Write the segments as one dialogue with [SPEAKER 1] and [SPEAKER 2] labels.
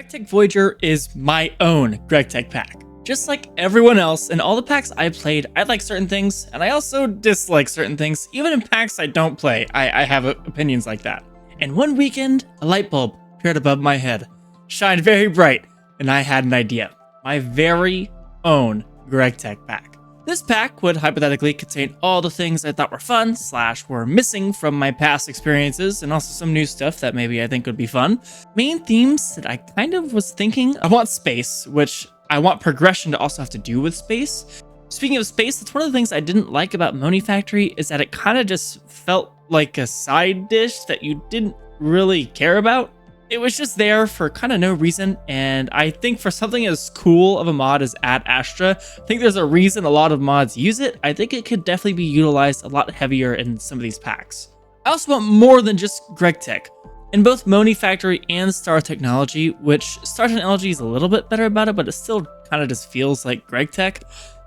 [SPEAKER 1] GregTech Voyager is my own GregTech pack. Just like everyone else, in all the packs I played, I like certain things, and I also dislike certain things. Even in packs I don't play, I have opinions like that. And one weekend, a light bulb appeared above my head, shined very bright, and I had an idea. My very own GregTech pack. This pack would hypothetically contain all the things I thought were fun / were missing from my past experiences, and also some new stuff that maybe I think would be fun. Main themes that I kind of was thinking, I want space, which I want progression to also have to do with space. Speaking of space, that's one of the things I didn't like about Moni Factory is that it kind of just felt like a side dish that you didn't really care about. It was just there for kind of no reason, and I think for something as cool of a mod as Ad Astra, I think there's a reason a lot of mods use it. I think it could definitely be utilized a lot heavier in some of these packs. I also want more than just GregTech. In both Moni Factory and Star Technology, which Star Technology is a little bit better about it, but it still kind of just feels like GregTech,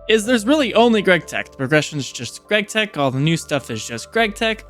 [SPEAKER 1] is there's really only GregTech. The progression is just GregTech, all the new stuff is just GregTech,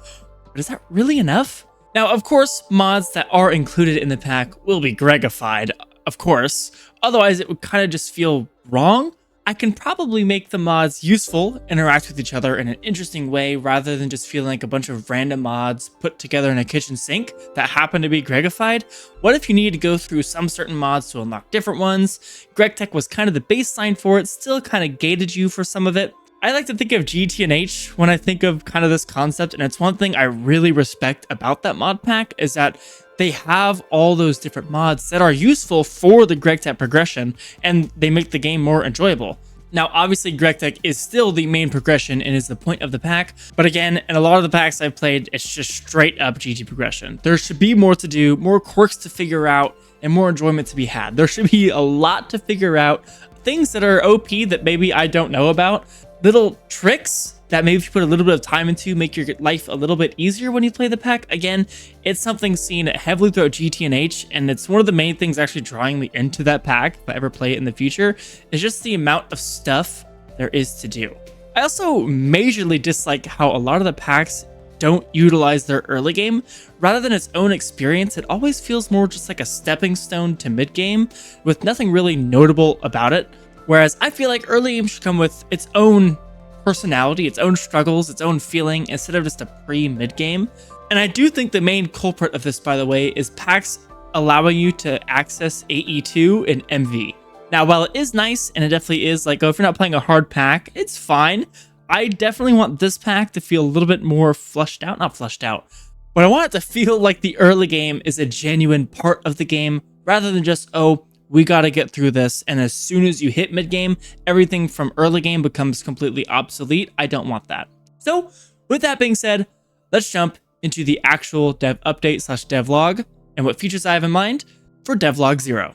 [SPEAKER 1] but is that really enough? Now, of course, mods that are included in the pack will be Gregified, of course. Otherwise, it would kind of just feel wrong. I can probably make the mods useful, interact with each other in an interesting way, rather than just feeling like a bunch of random mods put together in a kitchen sink that happen to be Gregified. What if you need to go through some certain mods to unlock different ones? GregTech was kind of the baseline for it, still kind of gated you for some of it. I like to think of GTNH when I think of kind of this concept, and it's one thing I really respect about that mod pack is that they have all those different mods that are useful for the GregTech progression, and they make the game more enjoyable. Now, obviously, GregTech is still the main progression and is the point of the pack, but again, in a lot of the packs I've played, it's just straight up GT progression. There should be more to do, more quirks to figure out, and more enjoyment to be had. There should be a lot to figure out, things that are OP that maybe I don't know about, little tricks that maybe if you put a little bit of time into make your life a little bit easier when you play the pack. Again, it's something seen heavily throughout GTNH, and it's one of the main things actually drawing me into that pack if I ever play it in the future, is just the amount of stuff there is to do. I also majorly dislike how a lot of the packs don't utilize their early game. Rather than its own experience, it always feels more just like a stepping stone to mid game with nothing really notable about it. Whereas I feel like early game should come with its own personality, its own struggles, its own feeling, instead of just a pre-mid game. And I do think the main culprit of this, by the way, is packs allowing you to access AE2 and MV. Now, while it is nice, and it definitely is, like, if you're not playing a hard pack, it's fine. I definitely want this pack to feel a little bit more fleshed out, not fleshed out, but I want it to feel like the early game is a genuine part of the game, rather than just, oh, we got to get through this, and as soon as you hit mid-game, everything from early game becomes completely obsolete. I don't want that. So, with that being said, let's jump into the actual dev update / devlog and what features I have in mind for devlog 0.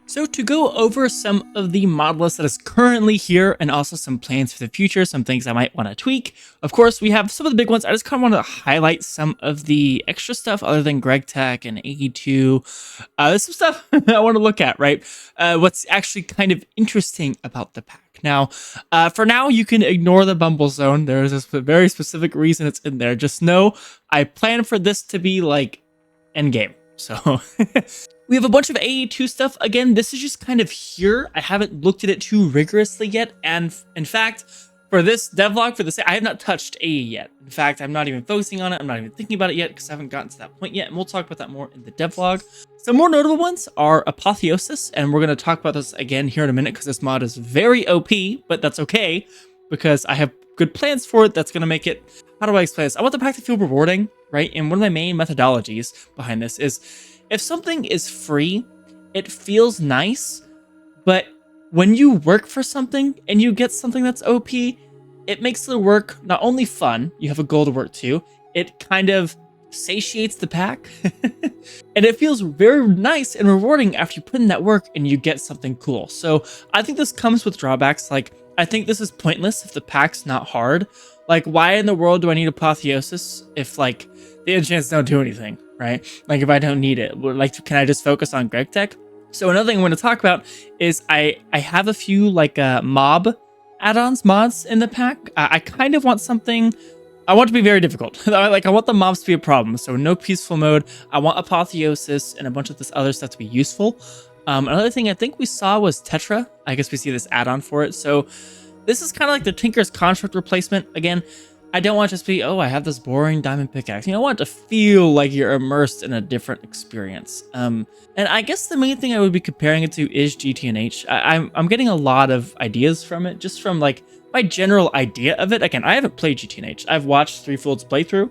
[SPEAKER 1] So to go over some of the Modlist that is currently here and also some plans for the future, some things I might want to tweak. Of course, we have some of the big ones. I just kind of want to highlight some of the extra stuff other than GregTech and AE2. There's some stuff I want to look at, right? What's actually kind of interesting about the pack. Now, for now, you can ignore the Bumble Zone. There's a very specific reason it's in there. Just know I plan for this to be like endgame. So we have a bunch of AE2 stuff. Again, this is just kind of here. I haven't looked at it too rigorously yet. And in fact, for this devlog, I have not touched AE yet. In fact, I'm not even focusing on it. I'm not even thinking about it yet because I haven't gotten to that point yet. And we'll talk about that more in the devlog. Some more notable ones are Apotheosis. And we're going to talk about this again here in a minute because this mod is very OP, but that's okay because I have good plans for it. That's going to make it, how do I explain this? I want the pack to feel rewarding, right? And one of my main methodologies behind this is if something is free, it feels nice, but when you work for something and you get something that's OP, it makes the work not only fun, you have a goal to work to, it kind of satiates the pack, and it feels very nice and rewarding after you put in that work and you get something cool. So I think this comes with drawbacks. Like, I think this is pointless if the pack's not hard. Like, why in the world do I need Apotheosis if, like, the enchants don't do anything, right? Like, if I don't need it, like, can I just focus on GregTech? So another thing I want to talk about is I have a few, like, mob add-ons mods in the pack. I kind of want something. I want it to be very difficult. Like, I want the mobs to be a problem. So no peaceful mode. I want apotheosis and a bunch of this other stuff to be useful. Another thing I think we saw was Tetra. I guess we see this add-on for it. So this is kind of like the Tinker's Construct replacement. Again, I don't want it to just be, oh, I have this boring diamond pickaxe. You know, I want it to feel like you're immersed in a different experience. And I guess the main thing I would be comparing it to is GTNH. I'm getting a lot of ideas from it, just from like my general idea of it. Again, I haven't played GTNH. I've watched threefold's playthrough,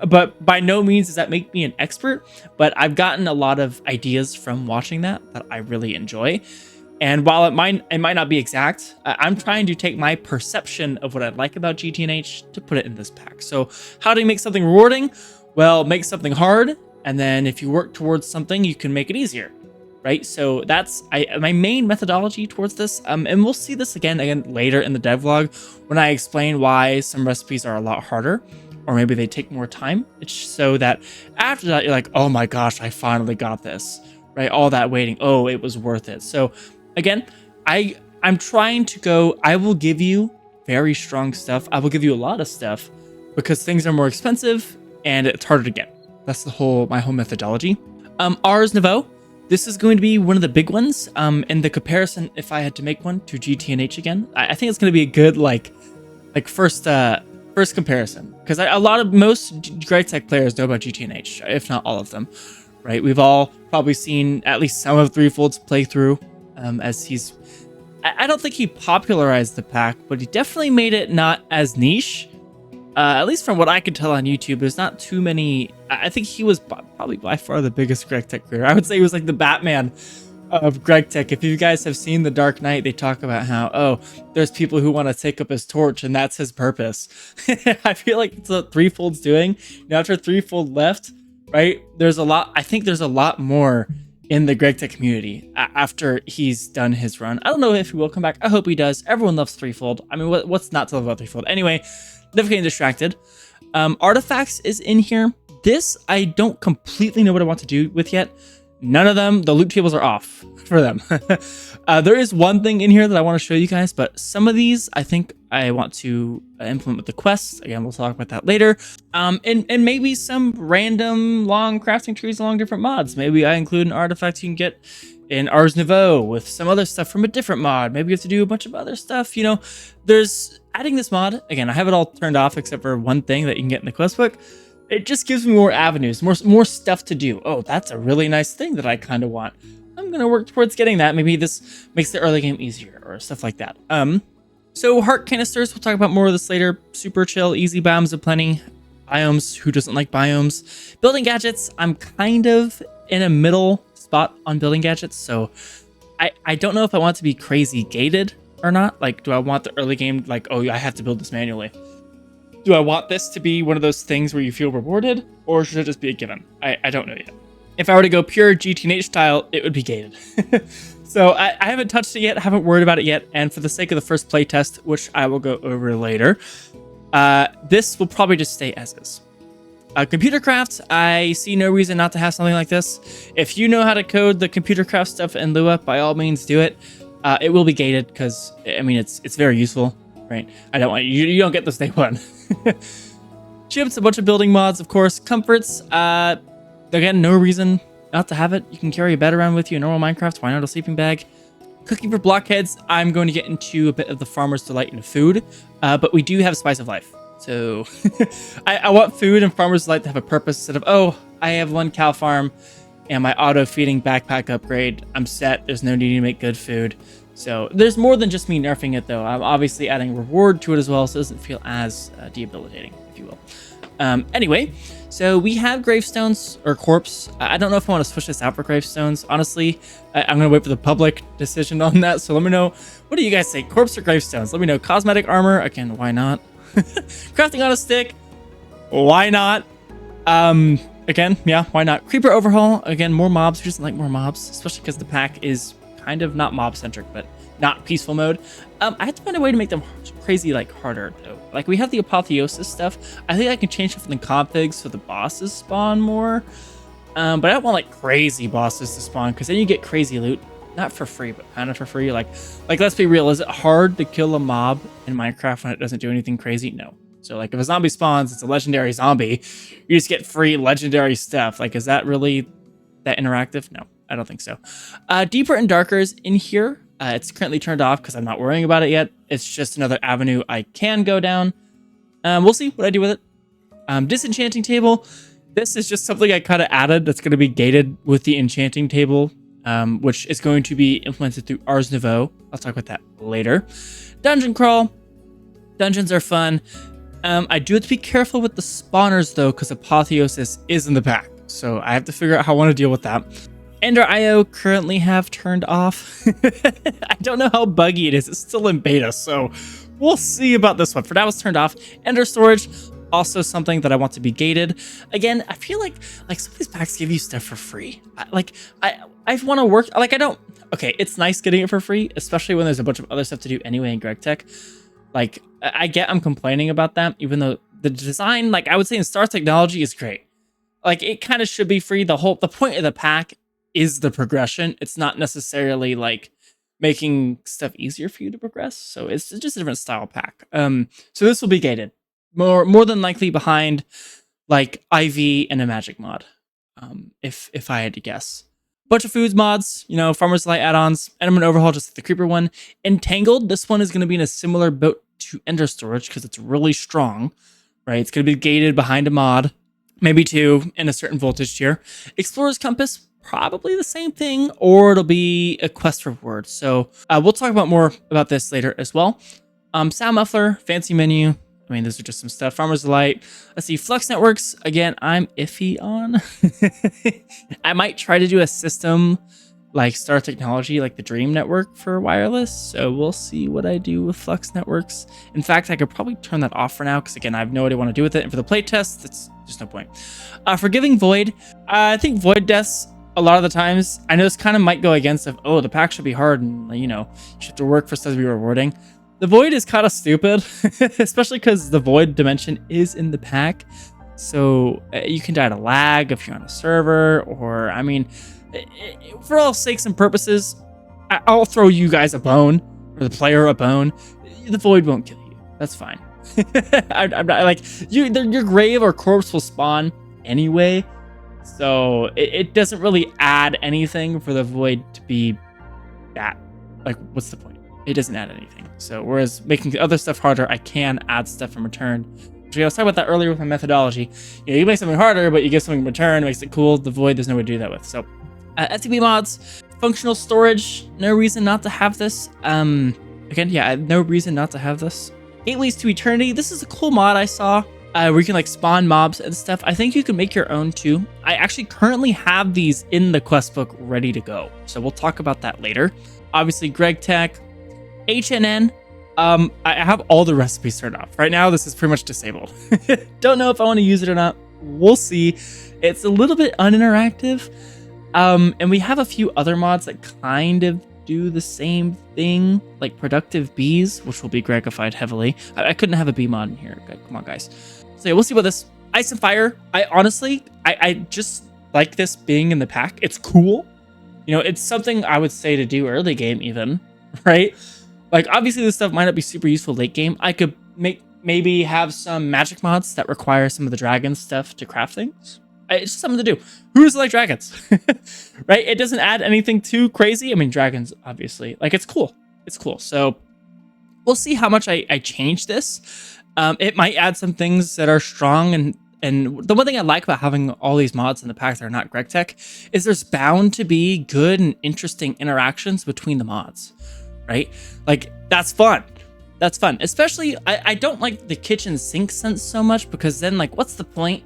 [SPEAKER 1] but by no means does that make me an expert. But I've gotten a lot of ideas from watching that I really enjoy. And while it might not be exact, I'm trying to take my perception of what I like about GTNH to put it in this pack. So how do you make something rewarding? Well, make something hard, and then if you work towards something, you can make it easier, right? So that's my main methodology towards this. And we'll see this again later in the devlog when I explain why some recipes are a lot harder, or maybe they take more time. It's so that after that, you're like, oh my gosh, I finally got this, right? All that waiting, oh, it was worth it. So again, I'm trying to go, I will give you very strong stuff. I will give you a lot of stuff because things are more expensive and it's harder to get. That's my whole methodology. Ars Nouveau, this is going to be one of the big ones. In the comparison, if I had to make one to GTNH again, I think it's going to be a good first comparison, because most GregTech players know about GTNH, if not all of them, right? We've all probably seen at least some of threefold's playthrough. As I don't think he popularized the pack, but he definitely made it not as niche. At least from what I could tell on YouTube, there's not too many. I think he was probably by far the biggest GregTech creator. I would say he was like the Batman of GregTech. If you guys have seen The Dark Knight, they talk about how, oh, there's people who want to take up his torch, and that's his purpose. I feel like it's what threefold's doing. Now, after threefold left, right, I think there's a lot more in the GregTech community after he's done his run. I don't know if he will come back. I hope he does. Everyone loves threefold. I mean, what's not to love about threefold? Anyway, never getting distracted. Artifacts is in here. This I don't completely know what I want to do with yet. None of them, the loot tables are off for them. There is one thing in here that I want to show you guys, but some of these I think I want to implement with the quests. Again, we'll talk about that later. And maybe some random long crafting trees along different mods. Maybe I include an artifact you can get in Ars Nouveau with some other stuff from a different mod. Maybe you have to do a bunch of other stuff. You know, there's adding this mod. Again, I have it all turned off except for one thing that you can get in the quest book. It just gives me more avenues, more stuff to do. Oh, that's a really nice thing that I kind of want. I'm going to work towards getting that. Maybe this makes the early game easier or stuff like that. So heart canisters, we'll talk about more of this later. Super chill, easy biomes aplenty. Biomes, who doesn't like biomes? Building gadgets, I'm kind of in a middle spot on building gadgets. So I don't know if I want to be crazy gated or not. Like, do I want the early game, like, oh, I have to build this manually? Do I want this to be one of those things where you feel rewarded, or should it just be a given? I don't know yet. If I were to go pure GTNH style, it would be gated. So I haven't touched it yet, haven't worried about it yet, and for the sake of the first playtest, which I will go over later, this will probably just stay as is. Computer craft, I see no reason not to have something like this. If you know how to code the computer craft stuff in Lua, by all means do it. It will be gated because, I mean, it's very useful, right? I don't want you don't get this day one. Chips, a bunch of building mods, of course. Comforts, again, no reason not to have it. You can carry a bed around with you in normal Minecraft. Why not a sleeping bag? Cooking for blockheads, I'm going to get into a bit of the farmer's delight in food, but we do have spice of life. So I want food and farmer's delight to have a purpose instead of, oh, I have one cow farm and my auto feeding backpack upgrade. I'm set. There's no need to make good food. So there's more than just me nerfing it, though. I'm obviously adding reward to it as well, so it doesn't feel as debilitating, if you will. Anyway, so we have gravestones, or corpse. I don't know if I want to switch this out for gravestones. Honestly, I'm going to wait for the public decision on that, so let me know. What do you guys say, corpse or gravestones? Let me know. Cosmetic armor, again, why not? Crafting on a stick, why not? Again, yeah, why not? Creeper overhaul, again, more mobs. Who doesn't like more mobs? Especially because the pack is kind of not mob-centric, but not peaceful mode. I have to find a way to make them crazy, like, harder, though. Like, we have the apotheosis stuff. I think I can change stuff in the configs so the bosses spawn more. But I don't want, like, crazy bosses to spawn, because then you get crazy loot. not for free, but kind of for free. Like let's be real. Is it hard to kill a mob in Minecraft when it doesn't do anything crazy? No. So like if a zombie spawns, it's a legendary zombie. You just get free legendary stuff. Like, is that really that interactive? No, I don't think so. Deeper and darker is in here. It's currently turned off because I'm not worrying about it yet. It's just another avenue I can go down. We'll see what I do with it. Disenchanting table. This is just something I kind of added that's going to be gated with the enchanting table, which is going to be implemented through Ars Nouveau. I'll talk about that later. Dungeon crawl. Dungeons are fun. I do have to be careful with the spawners though, because Apotheosis is in the pack. So I have to figure out how I want to deal with that. Ender IO currently have turned off. I don't know how buggy it is. It's still in beta, so we'll see about this one. For now, it's turned off. Ender storage, also something that I want to be gated. Again, I feel like some of these packs give you stuff for free. I want to work, like I don't, okay, it's nice getting it for free, especially when there's a bunch of other stuff to do anyway in GregTech. Like, I get I'm complaining about that, even though the design, like I would say in Star Technology is great. Like it kind of should be free. The point of the pack is the progression. It's not necessarily like making stuff easier for you to progress. So it's just a different style pack. So this will be gated more than likely behind like IV and a magic mod. If I had to guess. Bunch of foods mods, you know, Farmer's Delight add-ons, Enderman Overhaul, just like the creeper one. Entangled, this one is going to be in a similar boat to Ender Storage because it's really strong, right? It's going to be gated behind a mod, maybe two, in a certain voltage tier. Explorer's Compass, probably the same thing, or it'll be a quest reward. So we'll talk about more about this later as well. Sound Muffler, Fancy Menu. I mean, those are just some stuff. Farmer's Delight. Let's see, Flux Networks. Again, I'm iffy on. I might try to do a system like Star Technology, like the Dream Network for wireless. So we'll see what I do with Flux Networks. In fact, I could probably turn that off for now because, again, I have no idea what to do with it. And for the playtest, that's just no point. Forgiving Void. I think Void deaths, a lot of the times, I know this kind of might go against of, oh, the pack should be hard and, you know, you should have to work for stuff to be rewarding. The Void is kind of stupid, especially because the Void dimension is in the pack. So you can die to lag if you're on a server, or, I mean, for all sakes and purposes, I'll throw you guys a bone, or the player a bone. The Void won't kill you. That's fine. I'm not, like, your grave or corpse will spawn anyway. So it doesn't really add anything for the Void to be that. Like, what's the point? It doesn't add anything. So whereas making other stuff harder, I can add stuff in return. So I was talking about that earlier with my methodology. You know, you make something harder, but you get something in return, it makes it cool. The Void, there's no way to do that with. So SCP mods, functional storage, no reason not to have this. Again, yeah, I have no reason not to have this. Gateways to Eternity. This is a cool mod I saw. Where you can like spawn mobs and stuff. I think you can make your own too. I actually currently have these in the quest book ready to go. So we'll talk about that later. Obviously, GregTech. HNN, I have all the recipes turned off. Right now, this is pretty much disabled. Don't know if I want to use it or not. We'll see. It's a little bit uninteractive. And we have a few other mods that kind of do the same thing, like Productive Bees, which will be Gregified heavily. I couldn't have a bee mod in here. Okay, come on, guys. So yeah, we'll see about this. Ice and Fire, I just like this being in the pack. It's cool. You know, it's something I would say to do early game even, right? Like, obviously, this stuff might not be super useful late game. I could maybe have some magic mods that require some of the dragon stuff to craft things. It's just something to do. Who doesn't like dragons? Right? It doesn't add anything too crazy. I mean, dragons, obviously. Like, it's cool. It's cool. So, we'll see how much I change this. It might add some things that are strong. And the one thing I like about having all these mods in the pack that are not GregTech is there's bound to be good and interesting interactions between the mods. Right? Like, that's fun. That's fun. Especially, I don't like the kitchen sink sense so much because then, like, what's the point?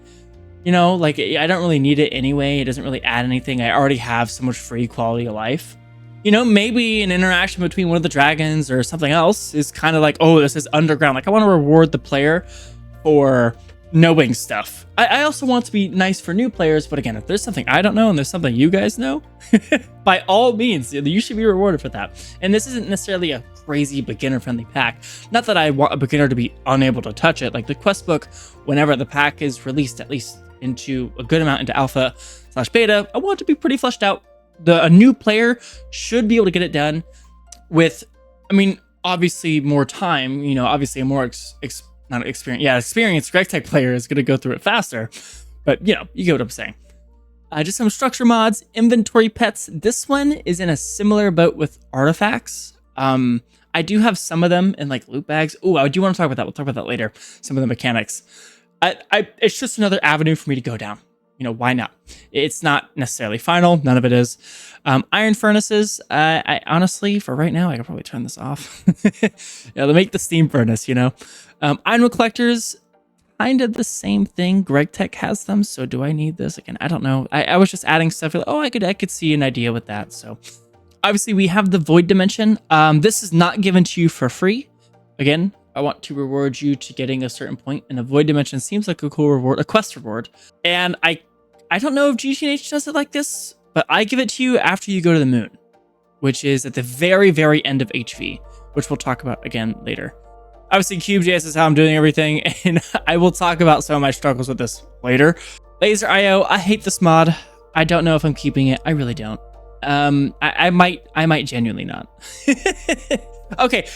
[SPEAKER 1] You know, like, I don't really need it anyway. It doesn't really add anything. I already have so much free quality of life. You know, maybe an interaction between one of the dragons or something else is kind of like, oh, this is underground. Like, I want to reward the player for knowing stuff. I also want to be nice for new players, but again, if there's something I don't know and there's something you guys know, by all means, you should be rewarded for that. And this isn't necessarily a crazy beginner-friendly pack. Not that I want a beginner to be unable to touch it. Like the quest book, whenever the pack is released, at least into a good amount into alpha/beta, I want it to be pretty fleshed out. a new player should be able to get it done with, I mean, obviously more time, you know, obviously a more experienced GregTech player is going to go through it faster, but you know, you get what I'm saying. Just some structure mods, inventory pets. This one is in a similar boat with artifacts. I do have some of them in like loot bags. Oh, I do want to talk about that. We'll talk about that later. Some of the mechanics. It's just another avenue for me to go down. You know, why not? It's not necessarily final. None of it is. Iron furnaces. I honestly, for right now, I could probably turn this off. Yeah, to make the steam furnace, you know. Iron collectors, kind of the same thing. GregTech has them. So do I need this again? I don't know. I was just adding stuff. Like, oh, I could see an idea with that. So obviously we have the void dimension. This is not given to you for free. Again, I want to reward you to getting a certain point, and a void dimension seems like a cool reward, a quest reward. And I don't know if GTH does it like this, but I give it to you after you go to the moon, which is at the very, very end of HV, which we'll talk about again later. Obviously, Cube.js is how I'm doing everything, and I will talk about some of my struggles with this later. Laser IO, I hate this mod. I don't know if I'm keeping it. I really don't. I might genuinely not. Okay,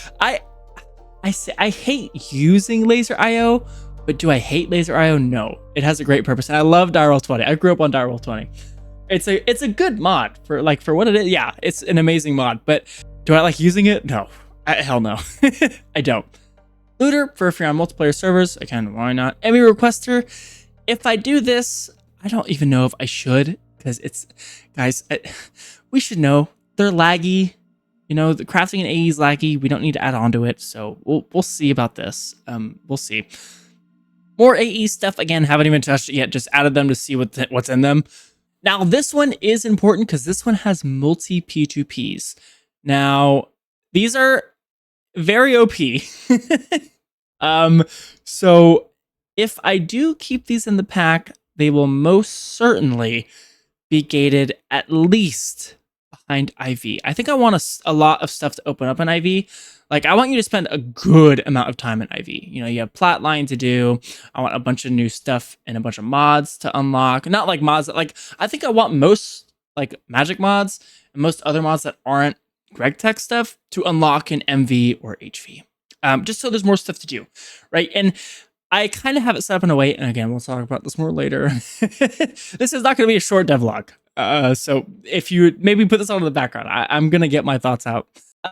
[SPEAKER 1] I say I hate using laser IO, but do I hate laser IO? No, it has a great purpose, and I love Direwolf 20. I grew up on Direwolf 20. It's a good mod for what it is. Yeah, it's an amazing mod, but do I like using it? No, hell no. I don't. Looter for if you're on multiplayer servers. Again, why not? Emmy requester. If I do this, I don't even know if I should, because it's, guys, we should know they're laggy. You know, the crafting in AE is laggy. We don't need to add on to it, so we'll see about this. We'll see. More AE stuff. Again, haven't even touched it yet. Just added them to see what's in them. Now, this one is important because this one has multi P2Ps. Now, these are very OP. So if I do keep these in the pack, they will most certainly be gated at least behind IV. I think I want a lot of stuff to open up in IV. Like, I want you to spend a good amount of time in IV. You know, you have Flatline to do. I want a bunch of new stuff and a bunch of mods to unlock. Not like mods that, like, I think I want most, like, magic mods and most other mods that aren't GregTech stuff to unlock in MV or HV. Just so there's more stuff to do, right? And I kind of have it set up in a way, and again, we'll talk about this more later. This is not going to be a short devlog. So if you maybe put this on in the background, I'm going to get my thoughts out.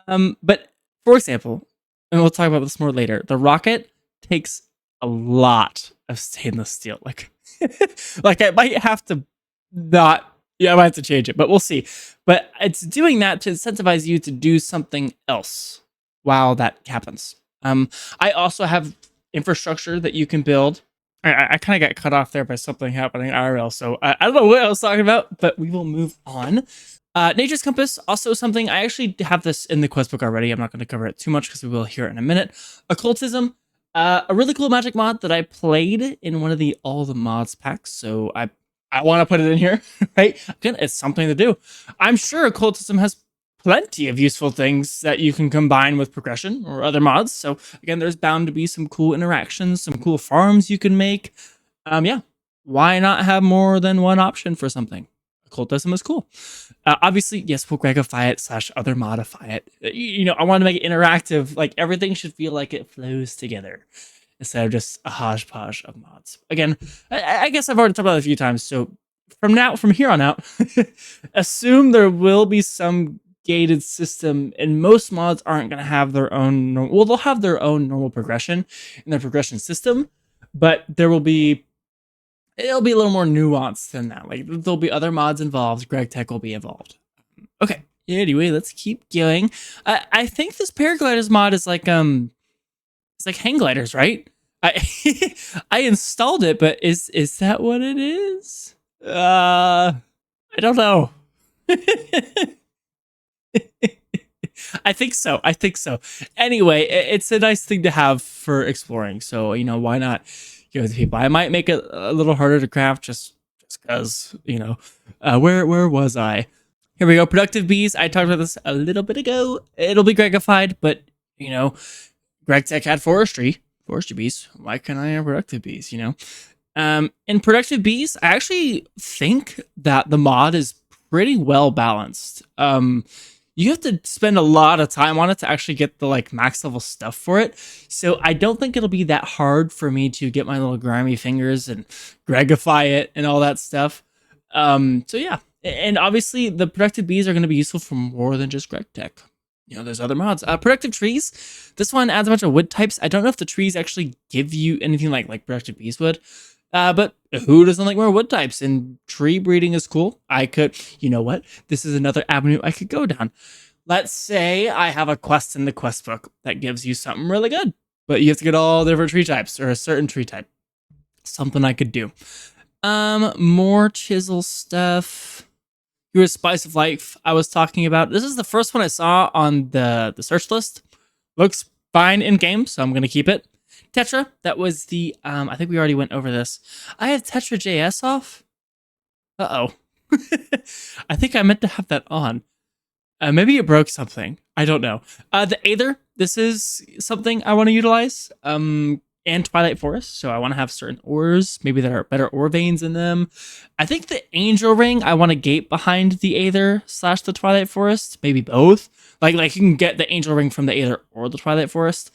[SPEAKER 1] But for example, and we'll talk about this more later, the rocket takes a lot of stainless steel. Like, like I might have to I might have to change it, but we'll see. But it's doing that to incentivize you to do something else while that happens. I also have infrastructure that you can build. I kind of got cut off there by something happening IRL, so I don't know what I was talking about, but we will move on. Nature's Compass, also something, I actually have this in the quest book already. I'm not going to cover it too much because we will hear it in a minute. Occultism, a really cool magic mod that I played in one of the All the Mods packs, so I want to put it in here, right? Again, it's something to do. I'm sure Occultism has plenty of useful things that you can combine with progression or other mods. So again, there's bound to be some cool interactions, some cool farms you can make. Yeah, why not have more than one option for something? Occultism is cool. Obviously, yes, we'll Gregify it / other modify it. You know, I want to make it interactive. Like, everything should feel like it flows together instead of just a hodgepodge of mods. Again, I guess I've already talked about it a few times. So from here on out, assume there will be some gated system, and most mods aren't going to have their own, well, they'll have their own normal progression in their progression system, but it'll be a little more nuanced than that. Like, there'll be other mods involved. GregTech will be involved. Okay, anyway, let's keep going. I think this paragliders mod is like it's like hang gliders, right? I installed it, but is that what it is? I don't know. I think so. Anyway, it's a nice thing to have for exploring. So, you know, why not give it to people? I might make it a little harder to craft just because, you know, where was I? Here we go. Productive bees. I talked about this a little bit ago. It'll be Gregified, but, you know, GregTech had forestry bees. Why can't I have productive bees, you know? In productive bees, I actually think that the mod is pretty well balanced. You have to spend a lot of time on it to actually get the like max level stuff for it. So I don't think it'll be that hard for me to get my little grimy fingers and Gregify it and all that stuff. So yeah, and obviously the productive bees are going to be useful for more than just GregTech. You know, there's other mods. Productive trees. This one adds a bunch of wood types. I don't know if the trees actually give you anything like productive bees would. But who doesn't like more wood types? And tree breeding is cool. I could, you know what? This is another avenue I could go down. Let's say I have a quest in the quest book that gives you something really good, but you have to get all the different tree types or a certain tree type. Something I could do. More chisel stuff. Your Spice of Life I was talking about. This is the first one I saw on the search list. Looks fine in game, so I'm going to keep it. Tetra, that was the, I think we already went over this. I have Tetra JS off. Uh-oh. I think I meant to have that on. Maybe it broke something. I don't know. The Aether, this is something I want to utilize. And Twilight Forest, so I want to have certain ores, maybe there are better ore veins in them. I think the Angel Ring, I want to gate behind the Aether / the Twilight Forest, maybe both. Like you can get the Angel Ring from the Aether or the Twilight Forest.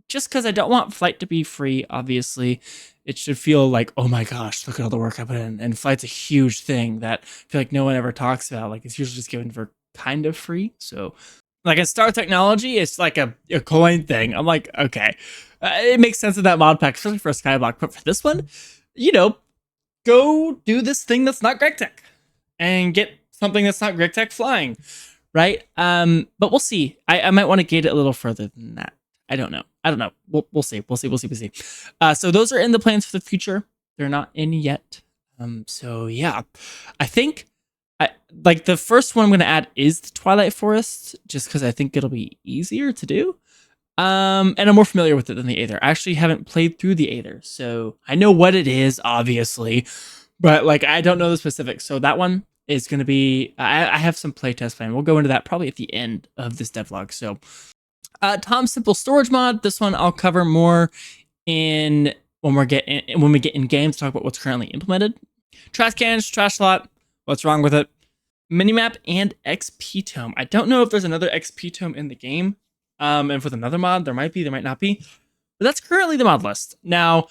[SPEAKER 1] Just because I don't want Flight to be free, obviously. It should feel like, oh my gosh, look at all the work I put in. And Flight's a huge thing that I feel like no one ever talks about. Like, it's usually just given for kind of free. So, like, in Star Technology, it's like a coin thing. I'm like, okay. It makes sense in that mod pack, especially for a Skyblock. But for this one, you know, go do this thing that's not GregTech. And get something that's not GregTech flying. Right? But we'll see. I might want to gate it a little further than that. I don't know. We'll see. So those are in the plans for the future. They're not in yet. So yeah, I think like the first one I'm going to add is the Twilight Forest, just because I think it'll be easier to do. And I'm more familiar with it than the Aether. I actually haven't played through the Aether, so I know what it is, obviously, but like I don't know the specifics. So that one is going to be, I have some playtest plan. We'll go into that probably at the end of this devlog. So Tom's Simple Storage mod. This one I'll cover more in when we get in game to talk about what's currently implemented. Trash cans, trash lot. What's wrong with it? Minimap and XP tome. I don't know if there's another XP tome in the game. And with another mod, there might be, there might not be. But that's currently the mod list. Now,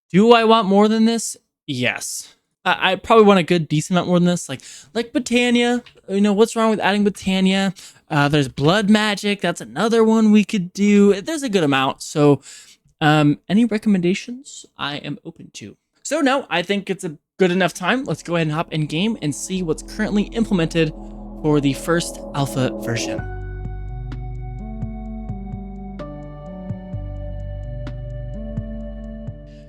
[SPEAKER 1] do I want more than this? Yes. I probably want a good decent amount more than this. Like Botania. You know, what's wrong with adding Botania? There's blood magic. That's another one we could do. There's a good amount. So any recommendations I am open to. So no, I think it's a good enough time. Let's go ahead and hop in game and see what's currently implemented for the first alpha version.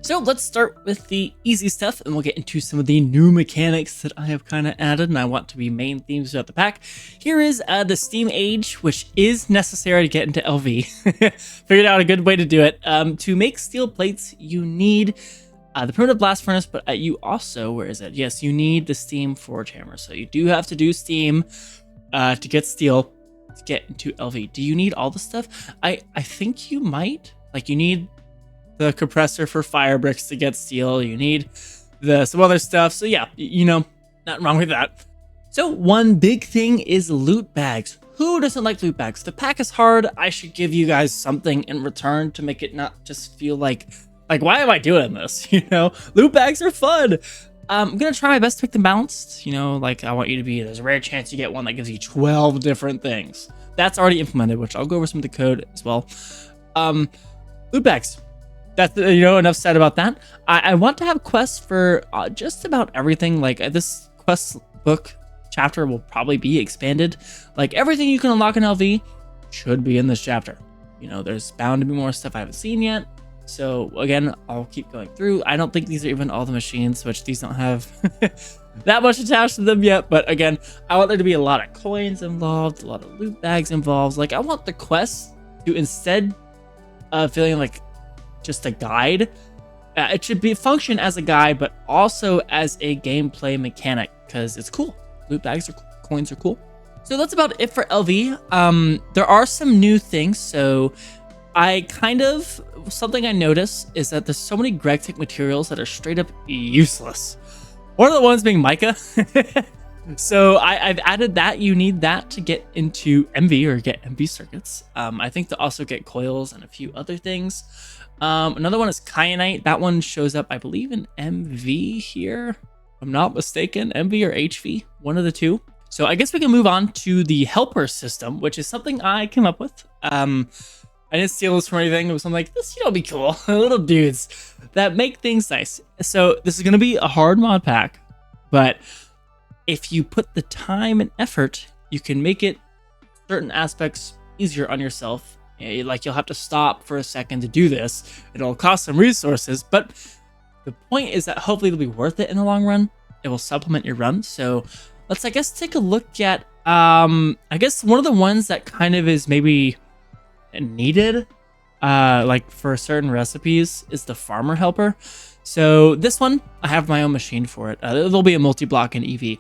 [SPEAKER 1] So let's start with the easy stuff, and we'll get into some of the new mechanics that I have kind of added and I want to be main themes throughout the pack. Here is the Steam Age, which is necessary to get into LV. Figured out a good way to do it. To make steel plates, you need the primitive blast furnace, but you also, where is it? Yes, you need the steam forge hammer. So you do have to do steam to get steel to get into LV. Do you need all the stuff? I think you might. Like, you need the compressor for fire bricks to get steel. You need some other stuff. So yeah, you know, nothing wrong with that. So one big thing is loot bags. Who doesn't like loot bags? The pack is hard. I should give you guys something in return to make it not just feel like why am I doing this? You know, loot bags are fun. I'm gonna try my best to make them balanced. You know, like I want you to be, there's a rare chance you get one that gives you 12 different things. That's already implemented, which I'll go over some of the code as well. Loot bags. That's, you know, enough said about that. I want to have quests for just about everything. Like this quest book chapter will probably be expanded. Like everything you can unlock in LV should be in this chapter. You know, there's bound to be more stuff I haven't seen yet. So again, I'll keep going through. I don't think these are even all the machines, which these don't have that much attached to them yet. But again, I want there to be a lot of coins involved, a lot of loot bags involved. Like I want the quests to, instead of feeling like just a guide, it should be function as a guide, but also as a gameplay mechanic, because it's cool. Loot bags are cool, coins are cool. So that's about it for LV. There are some new things. So something I noticed is that there's so many GregTech materials that are straight up useless. One of the ones being mica. So I've added that. You need that to get into MV or get MV circuits. I think to also get coils and a few other things. Another one is kyanite. That one shows up, I believe, in MV here. If I'm not mistaken, MV or HV, one of the two. So I guess we can move on to the helper system, which is something I came up with. I didn't steal this from anything. It was something like, this, be cool. Little dudes that make things nice. So this is going to be a hard mod pack, but if you put the time and effort, you can make it certain aspects easier on yourself. Like you'll have to stop for a second to do this. It'll cost some resources, but the point is that hopefully it'll be worth it in the long run. It will supplement your run. So let's, I guess, take a look at, I guess one of the ones that kind of is maybe needed, like for certain recipes, is the farmer helper. So this one, I have my own machine for it. There'll be a multi-block in EV.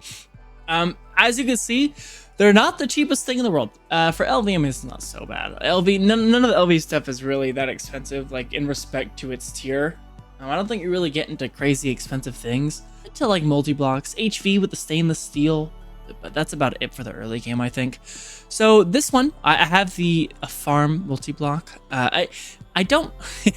[SPEAKER 1] As you can see, they're not the cheapest thing in the world. For LV, I mean, it's not so bad. LV, none of the LV stuff is really that expensive, like in respect to its tier. I don't think you really get into crazy expensive things until like multi-blocks, HV with the stainless steel, but that's about it for the early game, I think. So this one, I have a farm multi-block. I don't,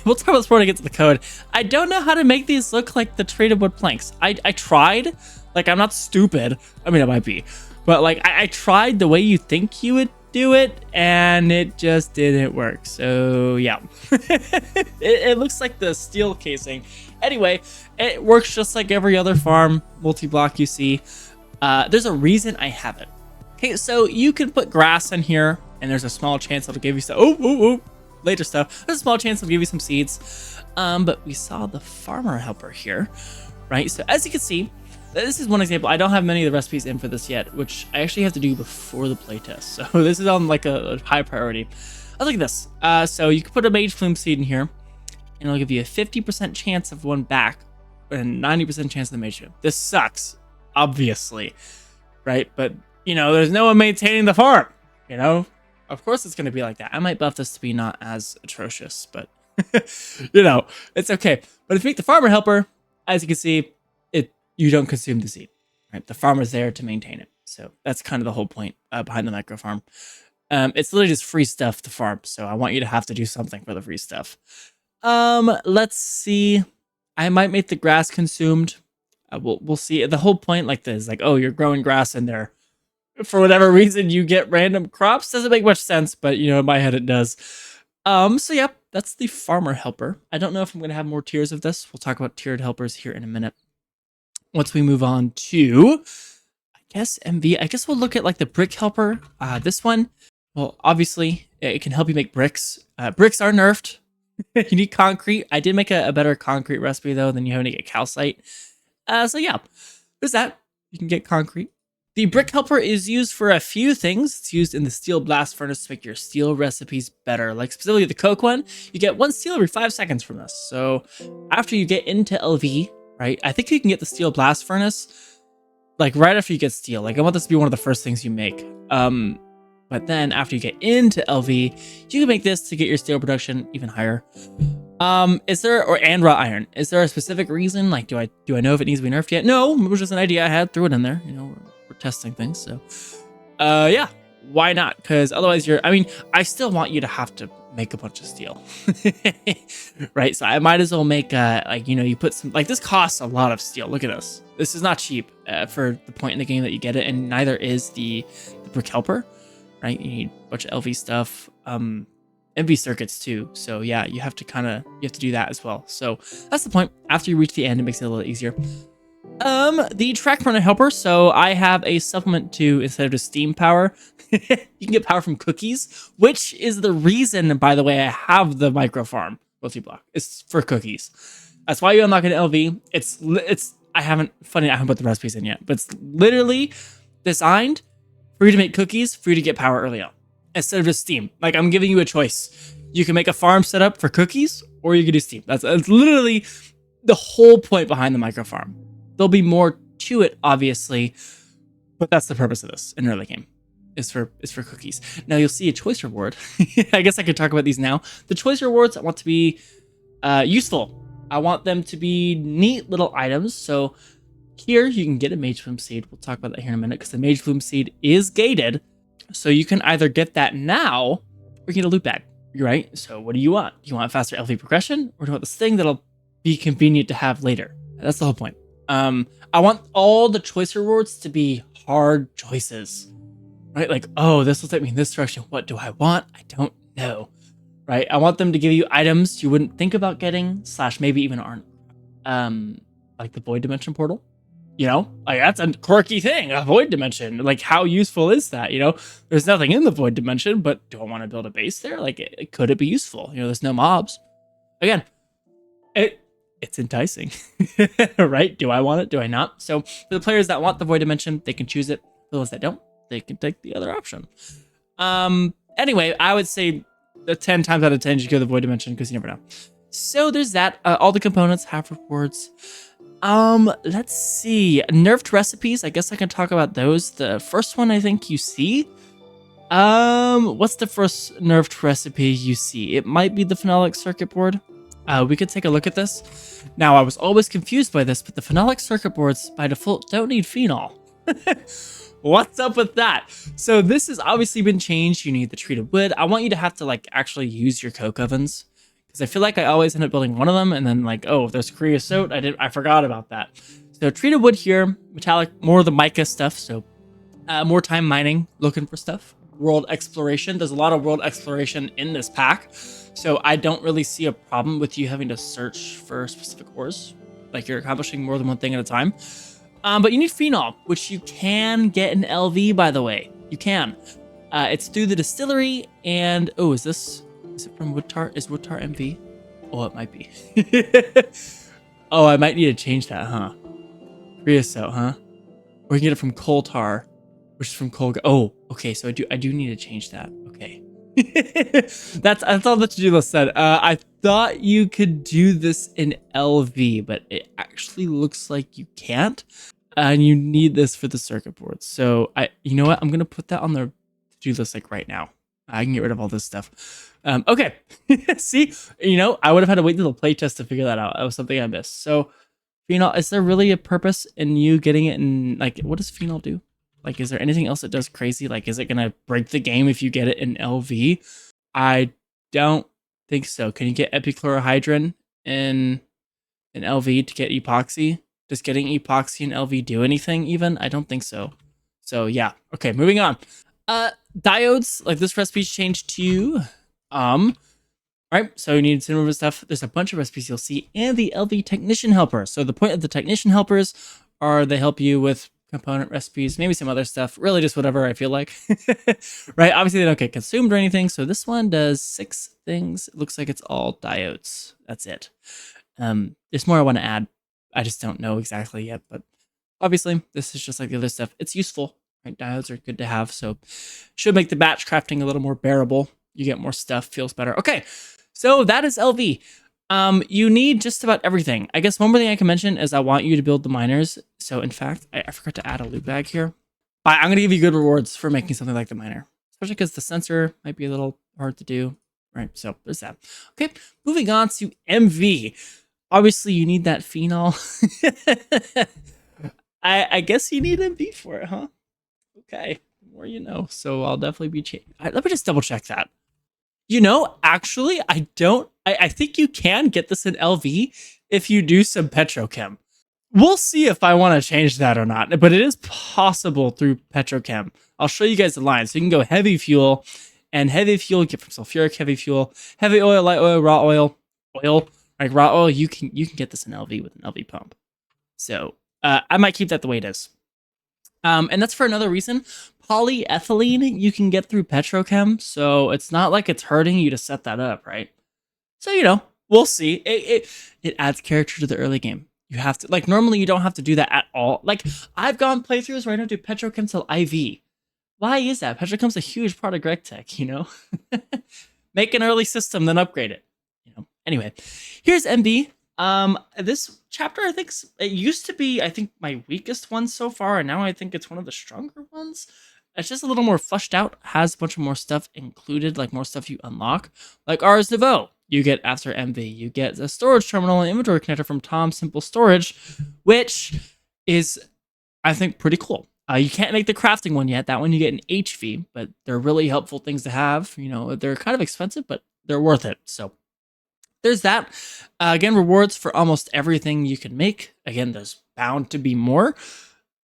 [SPEAKER 1] we'll talk about this before I get to the code. I don't know how to make these look like the treated wood planks. I tried, like I'm not stupid. I mean, I might be, but like I tried the way you think you would do it and it just didn't work. So yeah, it looks like the steel casing. Anyway, it works just like every other farm multi-block you see. There's a reason I have it. Okay, so you can put grass in here and there's a small chance it'll give you some, later stuff. There's a small chance it'll give you some seeds. But we saw the farmer helper here, right? So as you can see, this is one example. I don't have many of the recipes in for this yet, which I actually have to do before the playtest. So this is on like a high priority. Look at this. So you can put a mage plume seed in here and it'll give you a 50% chance of one back and 90% chance of the mage plume. This sucks, obviously, right? But there's no one maintaining the farm, Of course it's going to be like that. I might buff this to be not as atrocious, but it's okay. But if you make the farmer helper, as you can see, you don't consume the seed, right? The farmer's there to maintain it. So that's kind of the whole point behind the micro farm. It's literally just free stuff to farm. So I want you to have to do something for the free stuff. Let's see. I might make the grass consumed. We'll see. The whole point like this, like, oh, you're growing grass in there. For whatever reason, you get random crops. Doesn't make much sense, but in my head it does. So yeah, that's the farmer helper. I don't know if I'm going to have more tiers of this. We'll talk about tiered helpers here in a minute. Once we move on to, I guess, MV, I guess we'll look at like the brick helper. This one, well, obviously it can help you make bricks. Bricks are nerfed. You need concrete. I did make a better concrete recipe though than you having to get calcite. So yeah, there's that. You can get concrete. The brick helper is used for a few things. It's used in the steel blast furnace to make your steel recipes better. Like specifically the coke one, you get 1 steel every 5 seconds from this. So after you get into LV, right, I think you can get the steel blast furnace like right after you get steel. Like I want this to be one of the first things you make. But then after you get into LV, you can make this to get your steel production even higher. And raw iron. Is there a specific reason? Like, do I know if it needs to be nerfed yet? No, it was just an idea I had. Threw it in there. We're testing things. So, yeah, why not? Because otherwise, I still want you to have to make a bunch of steel, right? So I might as well make you put some this costs a lot of steel. Look at this. This is not cheap for the point in the game that you get it, and neither is the brick helper, right? You need a bunch of LV stuff. MV circuits too. So yeah, you have to do that as well. So that's the point. After you reach the end, it makes it a little easier. The track runner helper. So I have a supplement to, instead of just steam power, you can get power from cookies, which is the reason, by the way, I have the micro farm multi-block. It's for cookies. That's why you unlock an LV. I haven't put the recipes in yet, but it's literally designed for you to make cookies, for you to get power early on, instead of just steam. Like, I'm giving you a choice. You can make a farm setup for cookies, or you can do steam. That's literally the whole point behind the micro farm. There'll be more to it, obviously, but that's the purpose of this in early game. Is for cookies. Now you'll see a choice reward. I guess I could talk about these now. The choice rewards I want to be useful. I want them to be neat little items. So Here, you can get a Mage Bloom Seed. We'll talk about that here in a minute because the Mage Bloom Seed is gated. So you can either get that now or get a loot bag, right? So what do you want? Do you want faster LV progression or do you want this thing that'll be convenient to have later? That's the whole point. I want all the choice rewards to be hard choices, right? Like, oh, this will take me in this direction. What do I want? I don't know, right? I want them to give you items you wouldn't think about getting, / maybe even aren't, like the Void Dimension portal. You know, like that's a quirky thing, a Void Dimension. Like, how useful is that? You know, there's nothing in the Void Dimension, but do I want to build a base there? Like, could it be useful? You know, there's no mobs. Again, it's enticing, right? Do I want it? Do I not? So for the players that want the Void Dimension, they can choose it. For those that don't, they can take the other option. Anyway, I would say 10 times out of 10, you go the Void Dimension because you never know. So there's that. All the components have rewards. Let's see. Nerfed recipes. I guess I can talk about those. The first one I think you see. What's the first nerfed recipe you see? It might be the phenolic circuit board. We could take a look at this. Now, I was always confused by this, but the phenolic circuit boards by default don't need phenol. What's up with that? So this has obviously been changed. You need the treated wood. I want you to have to like actually use your coke ovens because I feel like I always end up building one of them and then like, oh, there's creosote. I forgot about that. So treated wood here, metallic, more of the mica stuff. So more time mining, looking for stuff. World exploration. There's a lot of world exploration in this pack. So I don't really see a problem with you having to search for specific ores. Like you're accomplishing more than one thing at a time. But you need phenol, which you can get in LV, by the way. You can. It's through the distillery, and oh, is it from Woodtar? Is Woodtar MV? Oh, it might be. Oh, I might need to change that, huh? Creosote, huh? Or you can get it from coal tar, which is from coal. Oh, okay. So I do need to change that. Okay. That's all the to-do list said. I thought you could do this in LV, but it actually looks like you can't. And you need this for the circuit board. So you know what? I'm gonna put that on the to-do list like right now. I can get rid of all this stuff. Okay. See, you know, I would have had to wait until the playtest to figure that out. That was something I missed. So, phenol, is there really a purpose in you getting it in, like, what does phenol do? Like, is there anything else that does crazy? Like, is it gonna break the game if you get it in LV? I don't think so. Can you get epichlorohydrin in LV to get epoxy? Does getting epoxy in LV do anything even? I don't think so. So yeah. Okay, moving on. Diodes, like this recipe's changed to right? So you need some of the stuff. There's a bunch of recipes you'll see, and the LV technician helper. So the point of the technician helpers are they help you with component recipes, maybe some other stuff, really just whatever I feel like. Right? Obviously they don't get consumed or anything. So this one does 6 things. It looks like it's all diodes. That's it. There's more I want to add. I just don't know exactly yet, but obviously this is just like the other stuff. It's useful, right? Diodes are good to have, so should make the batch crafting a little more bearable. You get more stuff, feels better. Okay, so that is LV. You need just about everything. I guess one more thing I can mention is I want you to build the miners. So in fact, I forgot to add a loot bag here. But I'm going to give you good rewards for making something like the miner, especially because the sensor might be a little hard to do, right? So there's that. Okay, moving on to MV. Obviously, you need that phenol. I guess you need MV for it, huh? Okay, the more you know. So I'll definitely be changing. Let me just double check that. You know, actually, I don't. I think you can get this in LV if you do some petrochem. We'll see if I want to change that or not, but it is possible through petrochem. I'll show you guys the line. So you can go heavy fuel, and heavy fuel you get from sulfuric heavy fuel, heavy oil, light oil, raw oil. Like raw oil, you can get this in LV with an LV pump. So I might keep that the way it is. And that's for another reason. Polyethylene you can get through petrochem, so it's not like it's hurting you to set that up, right? So you know, we'll see. It adds character to the early game. You have to, like, normally you don't have to do that at all. Like, I've gone playthroughs where I don't do petrochem till IV. Why is that? Petrochem's a huge part of GregTech, you know? Make an early system, then upgrade it. You know. Anyway, here's MB. This chapter, I think, it used to be, I think, my weakest one so far, and now I think it's one of the stronger ones. It's just a little more fleshed out, has a bunch of more stuff included, like more stuff you unlock, like Ars Nouveau. You get after MV, you get a storage terminal and inventory connector from Tom Simple Storage, which is, I think, pretty cool. You can't make the crafting one yet. That one you get an HV, but they're really helpful things to have. You know, they're kind of expensive, but they're worth it. So there's that. Again, rewards for almost everything you can make. Again, there's bound to be more.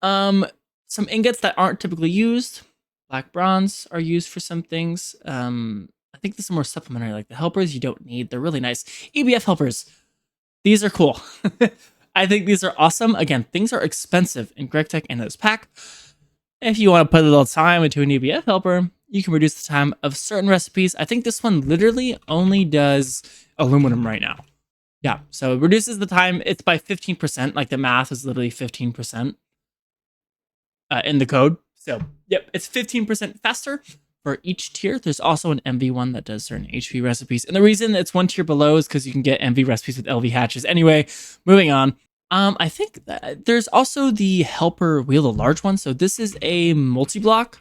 [SPEAKER 1] Some ingots that aren't typically used. Black bronze are used for some things. I think this is more supplementary, like the helpers you don't need. They're really nice. EBF helpers. These are cool. I think these are awesome. Again, things are expensive in GregTech and this pack. If you want to put a little time into an EBF helper, you can reduce the time of certain recipes. I think this one literally only does aluminum right now. Yeah, so it reduces the time. It's by 15%. Like the math is literally 15% in the code. So, yep, it's 15% faster for each tier. There's also an MV one that does certain HP recipes. And the reason it's one tier below is because you can get MV recipes with LV hatches. Anyway, moving on. I think that there's also the helper wheel, the large one. So this is a multi-block,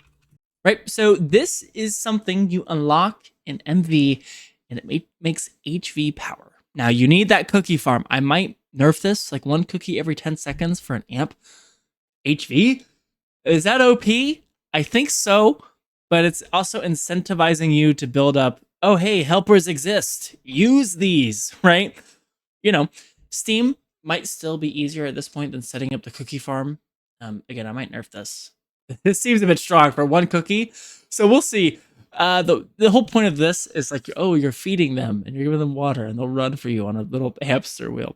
[SPEAKER 1] right? So this is something you unlock in MV and it makes HV power. Now you need that cookie farm. I might nerf this, like 1 cookie every 10 seconds for an amp. HV? Is that OP? I think so, but it's also incentivizing you to build up, oh, hey, helpers exist. Use these, right? You know, Steam might still be easier at this point than setting up the cookie farm. Again, I might nerf this. This seems a bit strong for 1 cookie, so we'll see. The whole point of this is like, oh, you're feeding them and you're giving them water and they'll run for you on a little hamster wheel.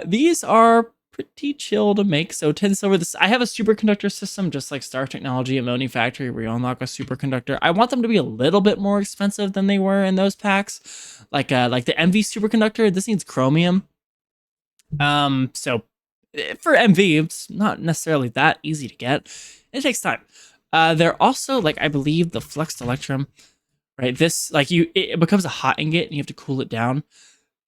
[SPEAKER 1] These are pretty chill to make. So 10 silver. This, I have a superconductor system, just like Star Technology and Ammonia Factory, where you unlock a superconductor. I want them to be a little bit more expensive than they were in those packs. Like the MV superconductor, this needs chromium. So for MV, it's not necessarily that easy to get. It takes time. They're also, like, I believe the flexed electrum, right? This, like, it becomes a hot ingot and you have to cool it down.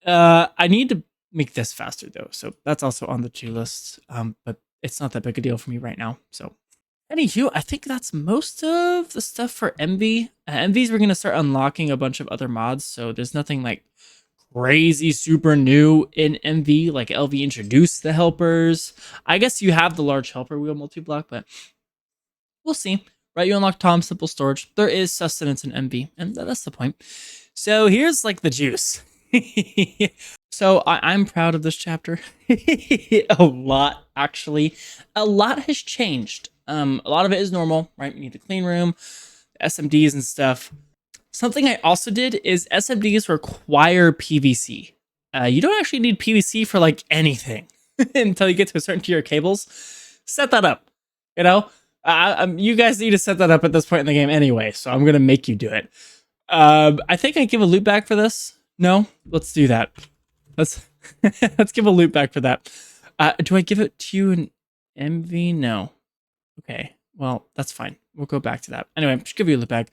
[SPEAKER 1] I need to make this faster though, so that's also on the to list. But it's not that big a deal for me right now. So anywho, I think that's most of the stuff for MV. MVs, we're gonna start unlocking a bunch of other mods, so there's nothing like crazy super new in MV. Like LV introduced the helpers. I guess you have the large helper wheel multi-block, but we'll see. Right, you unlock Tom Simple Storage. There is sustenance in MV, and that's the point. So here's like the juice. So I'm proud of this chapter. A lot, actually. A lot has changed. A lot of it is normal, right? We need the clean room, SMDs and stuff. Something I also did is SMDs require PVC. You don't actually need PVC for like anything until you get to a certain tier of cables. Set that up, you know? You guys need to set that up at this point in the game anyway, so I'm going to make you do it. I think I give a loot bag for this. No? Let's do that. Let's give a loot back for that. Do I give it to you in MV? No. Okay. Well, that's fine. We'll go back to that. Anyway, just give you a loot bag.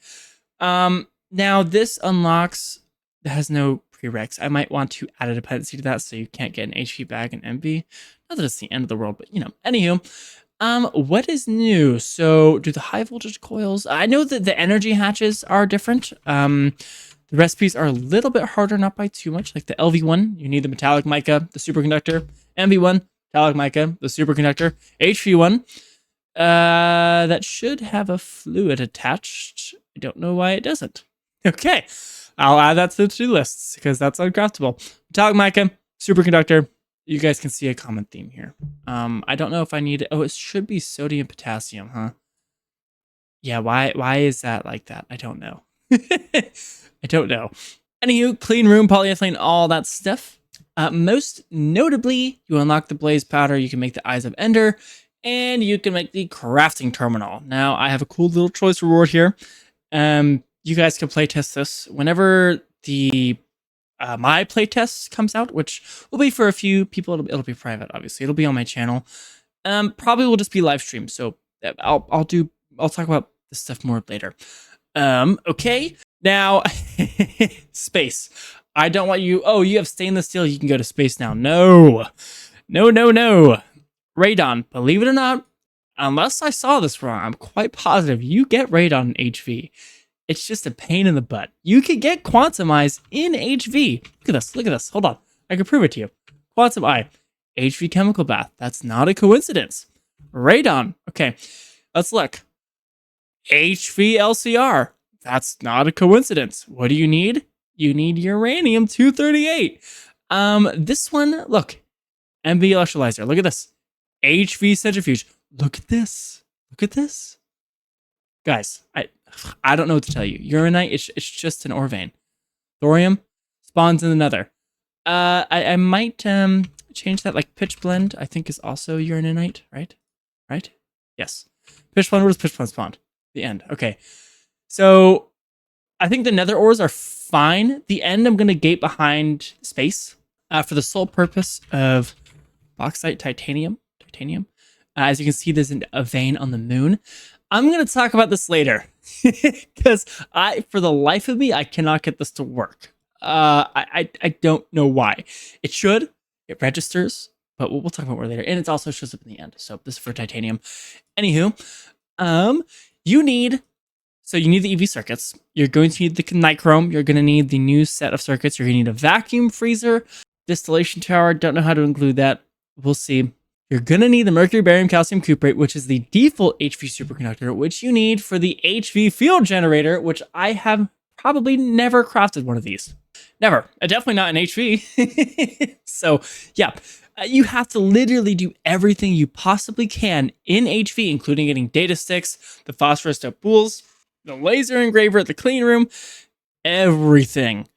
[SPEAKER 1] Now this unlocks, it has no prereqs. I might want to add a dependency to that so you can't get an HP bag in MV. Not that it's the end of the world, but you know. Anywho, what is new? So do the high voltage coils? I know that the energy hatches are different. The recipes are a little bit harder, not by too much. Like the LV1, you need the metallic mica, the superconductor. MV1, metallic mica, the superconductor. HV1, that should have a fluid attached. I don't know why it doesn't. Okay, I'll add that to the to-do lists because that's uncraftable. Metallic mica, superconductor. You guys can see a common theme here. I don't know if I need it. Oh, it should be sodium potassium, huh? Yeah, why is that like that? I don't know. I don't know. Anywho, clean room, polyethylene, all that stuff. Most notably, you unlock the blaze powder, you can make the Eyes of Ender, and you can make the crafting terminal. Now, I have a cool little choice reward here. You guys can playtest this whenever the my playtest comes out, which will be for a few people. It'll be private, obviously. It'll be on my channel. Probably will just be live stream. So I'll talk about this stuff more later. Okay. Now, space. I don't want you. Oh, you have stainless steel. You can go to space now. No. Radon. Believe it or not, unless I saw this wrong, I'm quite positive you get radon in HV. It's just a pain in the butt. You can get quantum eyes in HV. Look at this. Hold on. I can prove it to you. Quantum eye. HV chemical bath. That's not a coincidence. Radon. Okay, let's look. HV LCR. That's not a coincidence. What do you need? You need uranium-238. This one, look, MB electrolyzer. Look at this. HV centrifuge. Look at this. Look at this. Guys, I don't know what to tell you. Uranite, it's just an ore vein. Thorium spawns in another. I might change that, like pitch blend, I think is also uraninite, right? Right? Yes. Pitch blend, where does pitch blend spawn? The end. Okay. So I think the nether ores are fine. The end, I'm going to gate behind space for the sole purpose of bauxite titanium. As you can see, there's a vein on the moon. I'm going to talk about this later because for the life of me, I cannot get this to work. I don't know why. It should. It registers, but we'll talk about more later. And it also shows up in the end. So this is for titanium. Anywho, you need the EV circuits. You're going to need the nichrome. You're going to need the new set of circuits. You're going to need a vacuum freezer, distillation tower. Don't know how to include that. We'll see. You're going to need the mercury, barium, calcium cuprate, which is the default HV superconductor, which you need for the HV field generator, which I have probably never crafted one of these. Never. Definitely not in HV. So, yeah. You have to literally do everything you possibly can in HV, including getting data sticks, the phosphorus dope bools, the laser engraver at the clean room, everything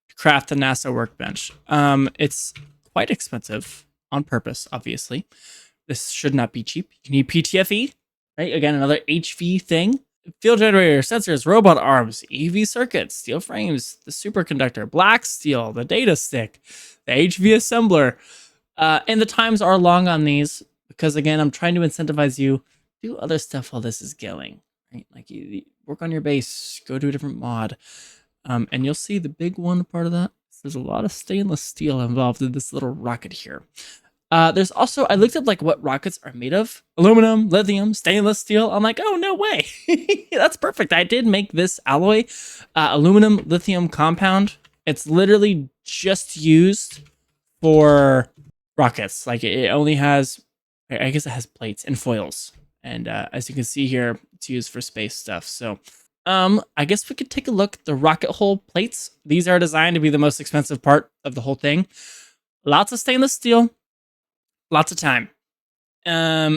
[SPEAKER 1] to craft the NASA workbench. It's quite expensive on purpose, obviously. This should not be cheap. You need PTFE, right? Again, another HV thing. Field generator, sensors, robot arms, EV circuits, steel frames, the superconductor, black steel, the data stick, the HV assembler. And the times are long on these because, again, I'm trying to incentivize you do other stuff while this is going, right? Like you work on your base, go to a different mod, and you'll see the big one part of that. There's a lot of stainless steel involved in this little rocket here. There's also, I looked up like what rockets are made of. Aluminum, lithium, stainless steel. I'm like, oh, no way. That's perfect. I did make this alloy, aluminum lithium compound. It's literally just used for rockets. Like it only has, I guess it has plates and foils. And as you can see here, it's used for space stuff. So I guess we could take a look at the rocket hull plates. These are designed to be the most expensive part of the whole thing. Lots of stainless steel, lots of time.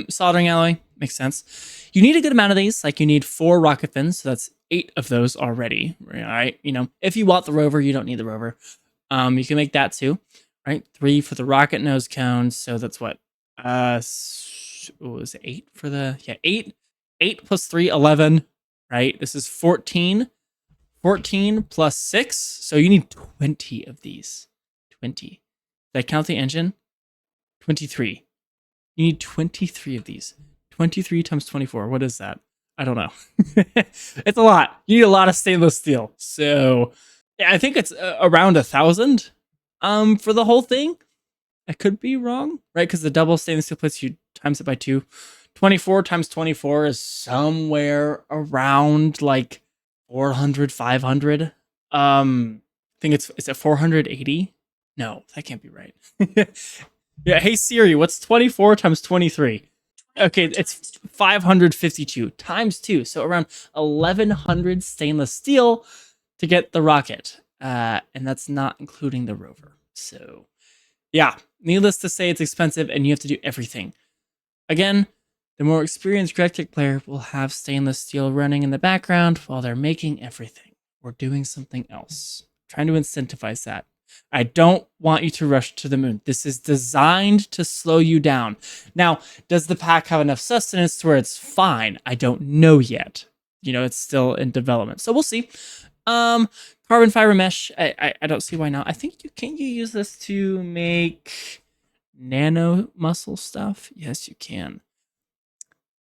[SPEAKER 1] Soldering alloy makes sense. You need a good amount of these. Like you need 4 rocket fins, so that's 8 of those already. Right? You know, if you want the rover, you don't need the rover. You can make that too. Right? 3 for the rocket nose cones. So that's what? What was it? 8 for the, 8. 8 plus 3, 11. Right? This is 14. 14 plus 6. So you need 20 of these. 20. Did I count the engine? 23. You need 23 of these. 23 times 24. What is that? I don't know. It's a lot. You need a lot of stainless steel. So yeah, I think it's around 1,000 for the whole thing. I could be wrong, right? Because the double stainless steel plates, you times it by 2. 24 times 24 is somewhere around like 400, 500. I think it's at 480. No, that can't be right. Yeah, hey Siri, what's 24 times 23? Okay, it's 552 times 2, so around 1,100 stainless steel to get the rocket, and that's not including the rover. So, yeah, needless to say, it's expensive, and you have to do everything. Again, the more experienced GregTech player will have stainless steel running in the background while they're making everything or doing something else. I'm trying to incentivize that. I don't want you to rush to the moon. This is designed to slow you down. Now, does the pack have enough sustenance to where it's fine? I don't know yet. You know, it's still in development. So we'll see. Carbon fiber mesh. I don't see why not. I think you use this to make nano muscle stuff? Yes, you can.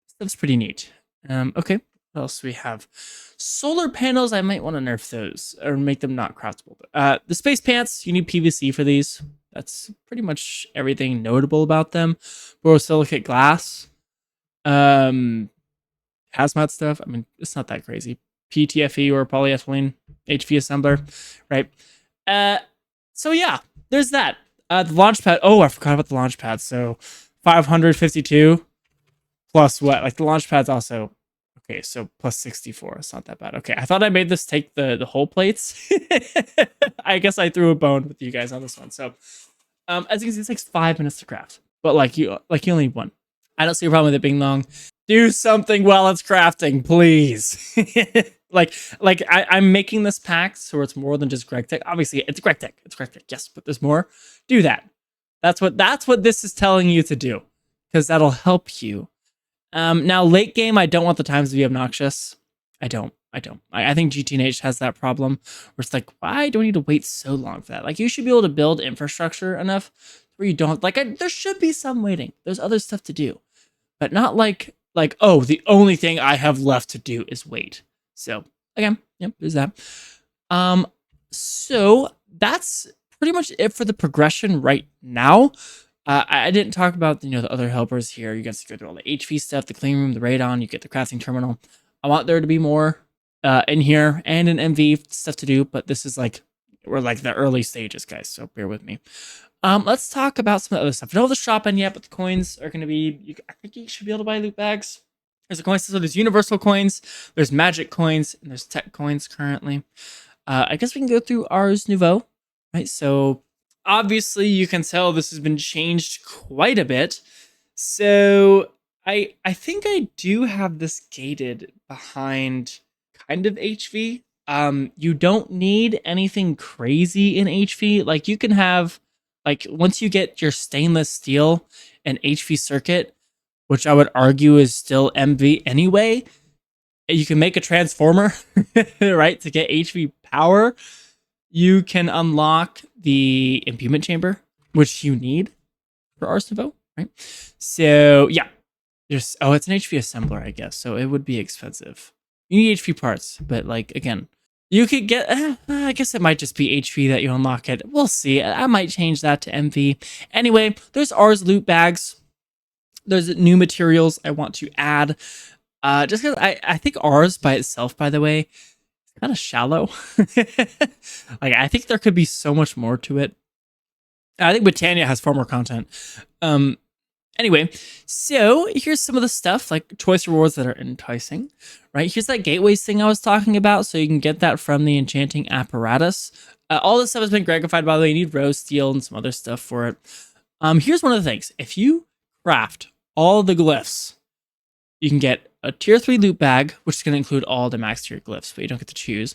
[SPEAKER 1] Stuff's pretty neat. Okay. What else do we have? Solar panels, I might want to nerf those or make them not craftable. The space pants, you need PVC for these. That's pretty much everything notable about them. Borosilicate glass. Hazmat stuff. I mean, it's not that crazy. PTFE or polyethylene HV assembler, right? So yeah, there's that. The launch pad. Oh, I forgot about the launch pad. So 552 plus what? Like the launch pad's also okay. So plus 64. It's not that bad. Okay, I thought I made this take the whole plates. I guess I threw a bone with you guys on this one. So, as you can see, it takes 5 minutes to craft, but like you only need one. I don't see a problem with it being long. Do something while it's crafting, please. I'm making this pack so it's more than just GregTech. Obviously, it's GregTech. It's GregTech. Yes, but there's more. Do that. That's what this is telling you to do, because that'll help you. Now late game, I don't want the times to be obnoxious. I don't. I think GTH has that problem where it's like, why do I need to wait so long for that? Like, you should be able to build infrastructure enough where you don't there should be some waiting. There's other stuff to do, but not like, oh, the only thing I have left to do is wait. So again, yep, there's that. So that's pretty much it for the progression right now. I didn't talk about the other helpers here. You guys go through all the HV stuff, the clean room, the radon. You get the crafting terminal. I want there to be more in here and in MV stuff to do, but this is we're the early stages, guys. So bear with me. Let's talk about some of the other stuff. I don't have the shop in yet, but the coins are going to be. I think you should be able to buy loot bags. There's a coin system. There's universal coins. There's magic coins, and there's tech coins currently. I guess we can go through Ars Nouveau, right? So obviously you can tell this has been changed quite a bit. So I think I do have this gated behind kind of HV. You don't need anything crazy in HV. Like, you can have once you get your stainless steel and HV circuit, which I would argue is still MV anyway, you can make a transformer, right, to get HV power. You can unlock the imbuement chamber, which you need for Ars Nouveau, right? So yeah, it's an HV assembler, I guess. So it would be expensive. You need HV parts, but again, you could get. I guess it might just be HV that you unlock it. We'll see. I might change that to MV. Anyway, there's Ars loot bags. There's new materials I want to add. Just because I think Ars by itself, by the way, is kind of shallow. I think there could be so much more to it. I think Britannia has far more content. Anyway, so here's some of the stuff, like choice rewards that are enticing, right? Here's that gateways thing I was talking about, so you can get that from the enchanting apparatus. All this stuff has been Gregified, by the way. You need rose steel and some other stuff for it. Here's one of the things. If you craft all the glyphs, you can get a tier 3 loot bag, which is going to include all the max tier glyphs, but you don't get to choose.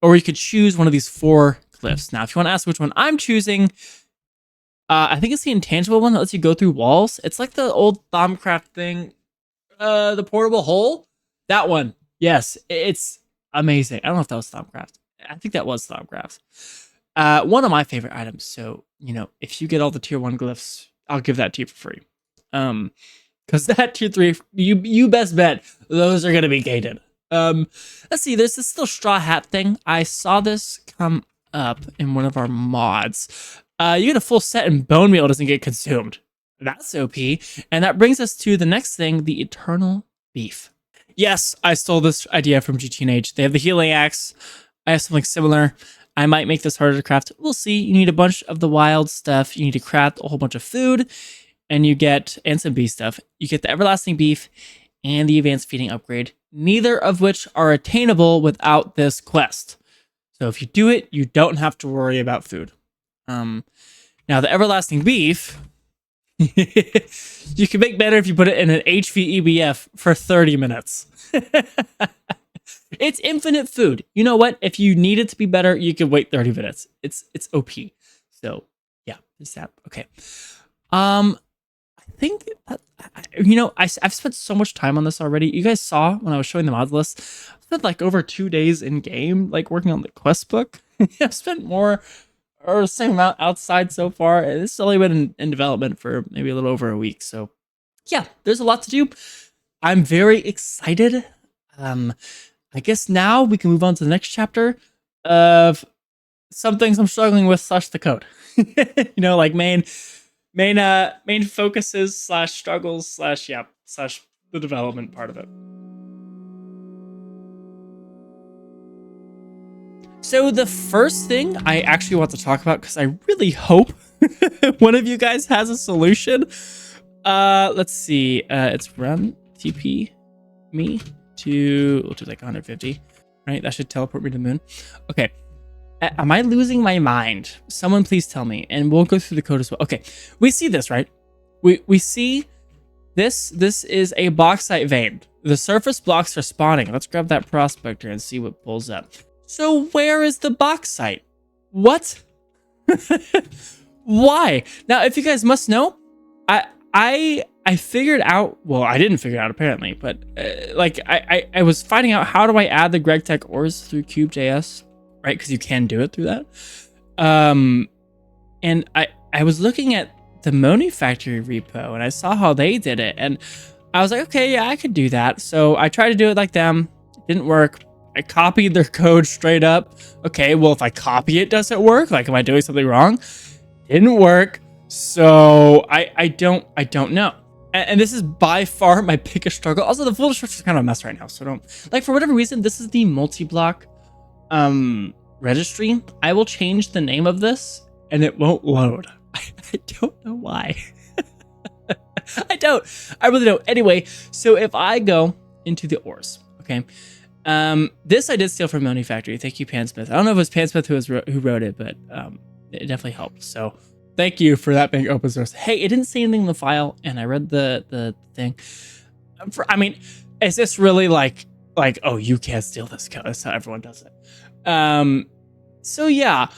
[SPEAKER 1] Or you could choose one of these 4 glyphs. Now, if you want to ask which one I'm choosing, I think it's the intangible one that lets you go through walls. It's like the old Thaumcraft thing, the portable hole. That one, yes, it's amazing. I don't know if that was Thaumcraft. I think that was Thaumcraft. One of my favorite items. So if you get all the tier 1 glyphs, I'll give that to you for free. Because that tier 3, you best bet those are gonna be gated. Let's see. There's this little straw hat thing. I saw this come up in one of our mods. You get a full set and bone meal doesn't get consumed. That's OP. And that brings us to the next thing, the eternal beef. Yes, I stole this idea from GTH. They have the healing axe. I have something similar. I might make this harder to craft. We'll see. You need a bunch of the wild stuff. You need to craft a whole bunch of food. And some bee stuff. You get the everlasting beef and the advanced feeding upgrade, neither of which are attainable without this quest. So if you do it, you don't have to worry about food. Now the everlasting beef, you can make better if you put it in an HV EBF for 30 minutes. It's infinite food. You know what? If you need it to be better, you can wait 30 minutes. It's OP. So yeah, is that okay? I think that, I've spent so much time on this already. You guys saw when I was showing the Modlist, I spent over 2 days in game, working on the quest book. I've spent more or the same amount outside so far. This has only been in development for maybe a little over a week. So yeah, there's a lot to do. I'm very excited. I guess now we can move on to the next chapter of some things I'm struggling with / the code. Main focuses / struggles / the development part of it. So the first thing I actually want to talk about, because I really hope one of you guys has a solution. Let's see. It's run TP me to, which is like 150, right? That should teleport me to the moon. Okay. Am I losing my mind? Someone please tell me, and we'll go through the code as well. Okay, we see this, right? We see this. This is a bauxite vein. The surface blocks are spawning. Let's grab that prospector and see what pulls up. So where is the bauxite? What? Why? Now, if you guys must know, I figured out. Well, I didn't figure it out apparently, but I was finding out how do I add the GregTech ores through Cube.js. Right, because you can do it through that. And I was looking at the Moni Factory repo, and I saw how they did it, and I was like, okay, yeah, I could do that. So I tried to do it like them. It didn't work. I copied their code straight up. Okay, well, if I copy it, does it work? Like, am I doing something wrong? Didn't work. So I don't know. And this is by far my biggest struggle. Also, the folder structure is kind of a mess right now. So don't, like, for whatever reason, this is the multi-block registry. I will change the name of this and it won't load. I don't know why. I really don't. Anyway, so if I go into the ores, okay, this I did steal from Moni Factory. Thank you, Pansmith. I don't know if it was Pansmith who wrote it, but it definitely helped. So thank you for that being open source. Hey, it didn't say anything in the file, and I read the thing. I mean, is this really like, oh, you can't steal this code? That's how everyone does it. So yeah,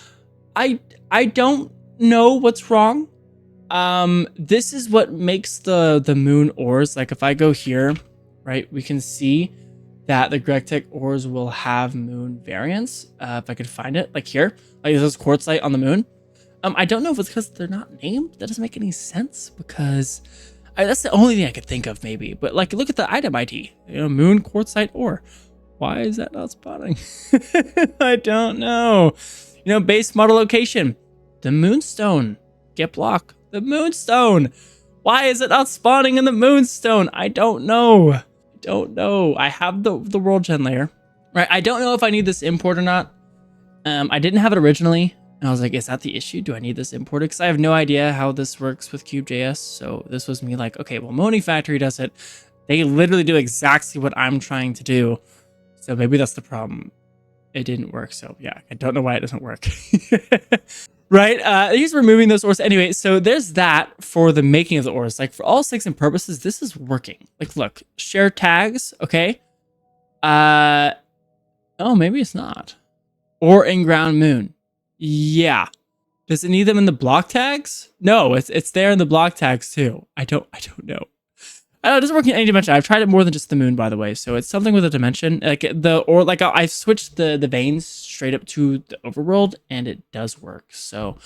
[SPEAKER 1] I don't know what's wrong. This is what makes the moon ores. Like if I go here, right, we can see that the GregTech ores will have moon variants. If I could find it, like here, like this is quartzite on the moon. I don't know if it's because they're not named. That doesn't make any sense because that's the only thing I could think of maybe. But like, look at the item ID, moon quartzite ore. Why is that not spawning? I don't know. Base model location, the moonstone, get block, the moonstone. Why is it not spawning in the moonstone? I don't know. I have the world gen layer, right? I don't know if I need this import or not. I didn't have it originally. And I was like, is that the issue? Do I need this imported? Because I have no idea how this works with Cube.js. So this was me like, okay, well, Moni Factory does it. They literally do exactly what I'm trying to do. So maybe that's the problem. It didn't work. So yeah, I don't know why it doesn't work. Right? He's removing those ores. Anyway, so there's that for the making of the ores. Like for all intents and purposes, this is working. Like, look, share tags. Okay. Oh, maybe it's not. Or in-ground moon. Yeah. Does it need them in the block tags? No, it's there in the block tags too. I don't know. It doesn't work in any dimension. I've tried it more than just the moon, by the way. So it's something with a dimension. I've switched the veins straight up to the overworld, and it does work. So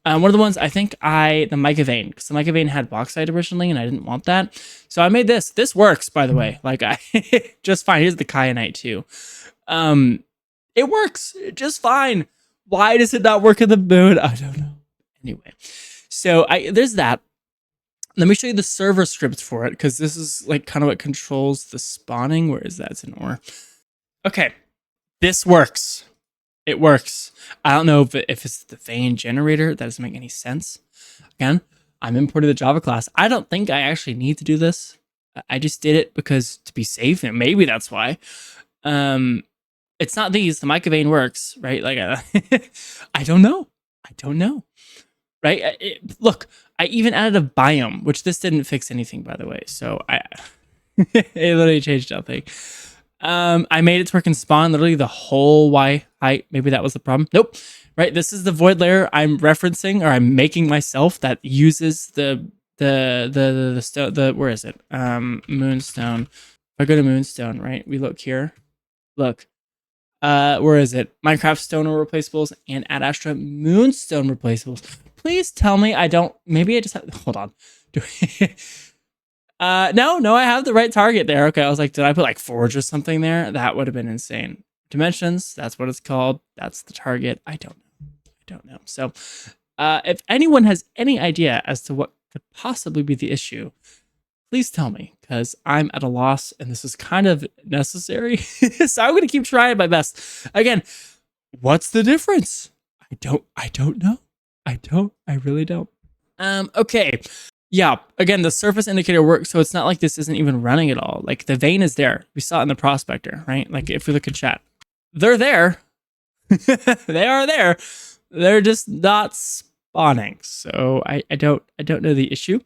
[SPEAKER 1] one of the ones I think the mica vein, because the mica vein had bauxite originally, and I didn't want that. So I made this. This works, by the way. Like I just fine. Here's the kyanite too. It works just fine. Why does it not work in the moon? I don't know. Anyway, so there's that. Let me show you the server script for it, because this is like kind of what controls the spawning. Where is that? It's an ore. Okay, this works. It works. I don't know if it's the vein generator. That doesn't make any sense. Again, I'm importing the Java class. I don't think I actually need to do this. I just did it because to be safe, and maybe that's why. It's not these. The mica vein works, right? Like, I don't know. Right? Look, I even added a biome, which this didn't fix anything, by the way. So it literally changed nothing. I made it to work in spawn, literally the whole Y height. Maybe that was the problem. Nope. Right? This is the void layer I'm referencing, or I'm making myself, that uses the where is it? Moonstone. If I go to Moonstone, right? We look here. Look. Where is it? Minecraft stone replaceables and Ad Astra Moonstone replaceables. Please tell me I don't. Maybe I just have. Hold on. No, I have the right target there. Okay, I was like, did I put like Forge or something there? That would have been insane. Dimensions. That's what it's called. That's the target. I don't know. So, if anyone has any idea as to what could possibly be the issue, please tell me, because I'm at a loss and this is kind of necessary. So I'm going to keep trying my best. Again, What's the difference? I don't know. I really don't. Okay. Yeah, again, the surface indicator works, so it's not like this isn't even running at all. Like, the vein is there. We saw it in the prospector, right? Like, if we look at chat, they're there. They are there. They're just not spawning. So I don't know the issue.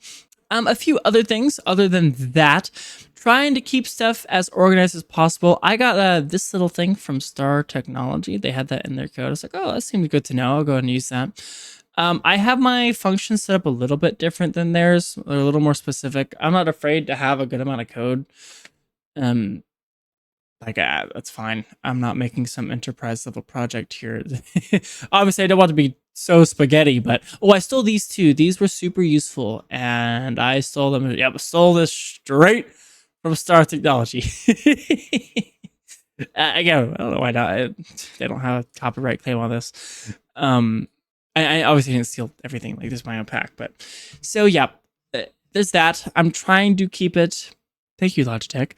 [SPEAKER 1] A few other things other than that. Trying to keep stuff as organized as possible. I got this little thing from Star Technology. They had that in their code. I was like, oh, that seems good to know. I'll go ahead and use that. I have my functions set up a little bit different than theirs. They're a little more specific. I'm not afraid to have a good amount of code. That's fine. I'm not making some enterprise level project here. Obviously, I don't want to be so spaghetti, but I stole these two. These were super useful, and I stole them. Yep, stole this straight from Star Technology. Again, I don't know why not. They don't have a copyright claim on this. I obviously didn't steal everything. Like, this is my own pack, but so yeah, there's that. I'm trying to keep it. Thank you, Logitech.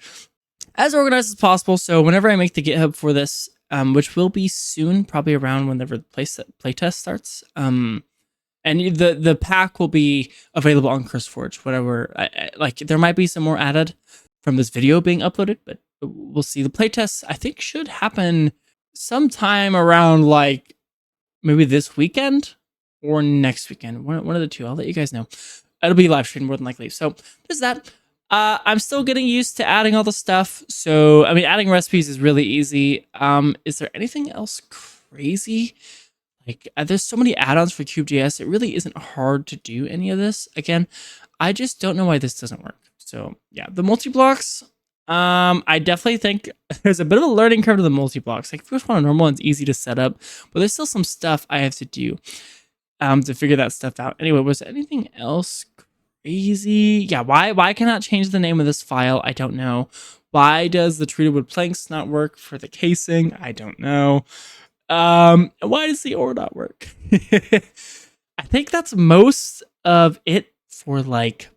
[SPEAKER 1] As organized as possible. So whenever I make the GitHub for this, which will be soon, probably around whenever the playtest starts, and the pack will be available on CurseForge. Whatever, like, there might be some more added from this video being uploaded, but we'll see. The playtest, I think, should happen sometime around, like, maybe this weekend or next weekend. One of the two. I'll let you guys know. It'll be live streamed more than likely. So there's that. I'm still getting used to adding all the stuff. So, I mean, adding recipes is really easy. Is there anything else crazy? Like, there's so many add-ons for Cube.js. It really isn't hard to do any of this. Again, I just don't know why this doesn't work. So, yeah, the multi-blocks. I definitely think there's a bit of a learning curve to the multi-blocks. Like, if you just want a normal, it's easy to set up. But there's still some stuff I have to do to figure that stuff out. Anyway, was there anything else crazy? Yeah, why cannot change the name of this file? I don't know. Why does the treated wood planks not work for the casing? I don't know. Why does the ore not work? I think that's most of it for, like,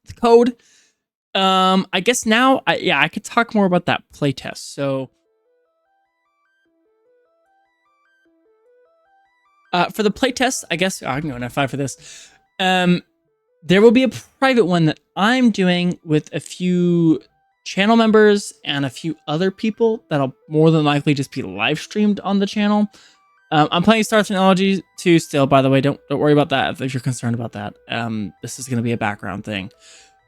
[SPEAKER 1] the code. I guess now, I could talk more about that playtest. So, for the playtest, I guess I can go in F5 for this. There will be a private one that I'm doing with a few channel members and a few other people that'll more than likely just be live streamed on the channel. I'm playing Star Technology 2 still, by the way. Don't worry about that if you're concerned about that. This is going to be a background thing.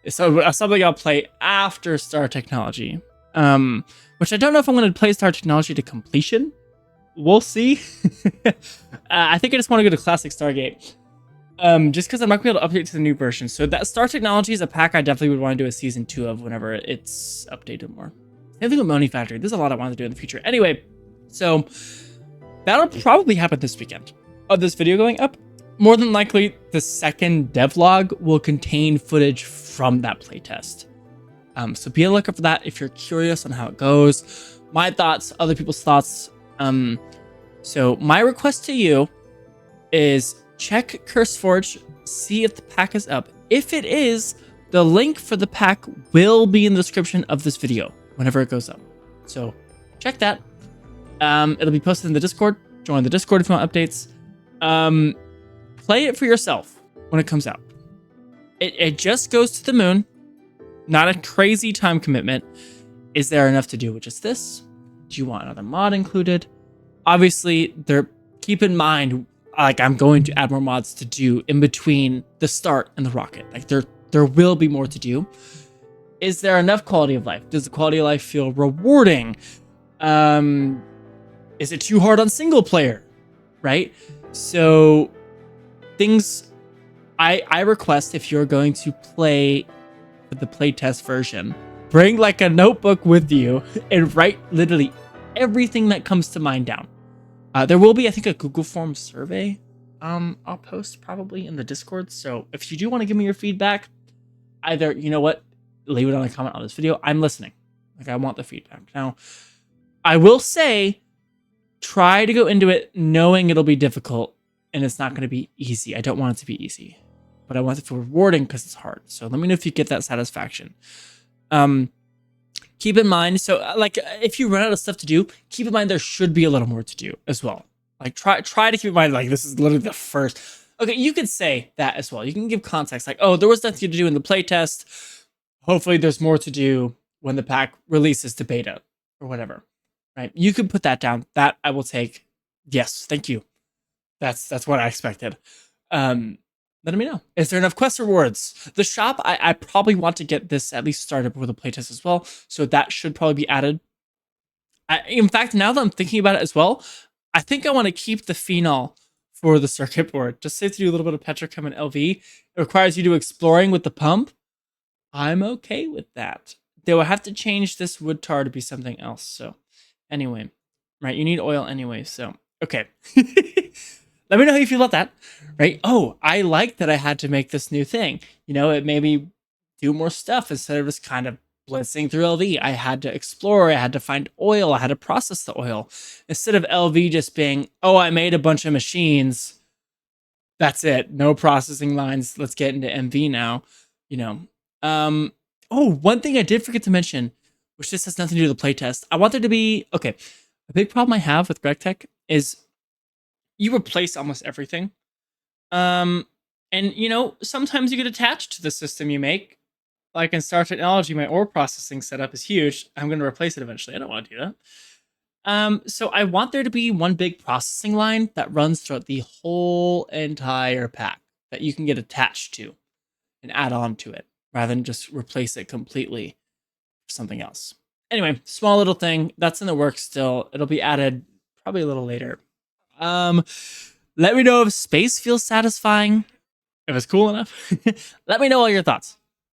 [SPEAKER 1] So something I'll play after Star Technology, which I don't know if I'm going to play Star Technology to completion. We'll see. I think I just want to go to Classic Stargate. Just because I'm not going to be able to update to the new version. So that Star Technology is a pack I definitely would want to do a season 2 of whenever it's updated more. Same thing with Money Factory. There's a lot I want to do in the future. Anyway, so that'll probably happen this weekend of this video going up. More than likely, the second devlog will contain footage from that playtest. So be on the lookout for that if you're curious on how it goes. My thoughts, other people's thoughts. So my request to you is check CurseForge, see if the pack is up. If it is, the link for the pack will be in the description of this video whenever it goes up. So check that. It'll be posted in the Discord. Join the Discord if you want updates. Play it for yourself when it comes out. It just goes to the moon. Not a crazy time commitment. Is there enough to do with just this? Do you want another mod included? Obviously, keep in mind, like, I'm going to add more mods to do in between the start and the rocket. Like, there will be more to do. Is there enough quality of life? Does the quality of life feel rewarding? Is it too hard on single player? Right? So things I request, if you're going to play the playtest version, bring like a notebook with you and write literally everything that comes to mind down. There will be, I think, a Google Forms survey I'll post probably in the Discord. So if you do want to give me your feedback, either, you know what, leave it on a comment on this video. I'm listening. Like, I want the feedback. Now, I will say, try to go into it knowing it'll be difficult and it's not going to be easy. I don't want it to be easy, but I want it to feel rewarding because it's hard. So let me know if you get that satisfaction. keep in mind, so like if you run out of stuff to do, keep in mind there should be a little more to do as well. Like try to keep in mind, like this is literally the first. Okay, you could say that as well. You can give context like, oh, there was nothing to do in the playtest. Hopefully there's more to do when the pack releases to beta or whatever, right? You could put that down. That I will take. Yes, thank you. That's what I expected. Let me know. Is there enough quest rewards? The shop, I probably want to get this at least started before the playtest as well. So that should probably be added. In fact, now that I'm thinking about it as well, I think I want to keep the phenol for the circuit board. Just safe to do a little bit of petrochem and LV. It requires you to do exploring with the pump. I'm okay with that. They will have to change this wood tar to be something else. So anyway, right, you need oil anyway. So, okay. Let me know how you feel about that, right? Oh, I like that I had to make this new thing. You know, it made me do more stuff instead of just kind of blitzing through LV. I had to explore, I had to find oil, I had to process the oil. Instead of LV just being, oh, I made a bunch of machines. That's it. No processing lines. Let's get into MV now. You know. Oh, one thing I did forget to mention, which this has nothing to do with the playtest. I want there to be, okay, a big problem I have with GregTech is you replace almost everything. And you know, sometimes you get attached to the system you make. Like in Star Technology, my ore processing setup is huge. I'm going to replace it eventually. I don't want to do that. So I want there to be one big processing line that runs throughout the whole entire pack that you can get attached to and add on to it rather than just replace it completely for something else. Anyway, small little thing that's in the works still. It'll be added probably a little later. Let me know if space feels satisfying, if it's cool enough. Let me know all your thoughts.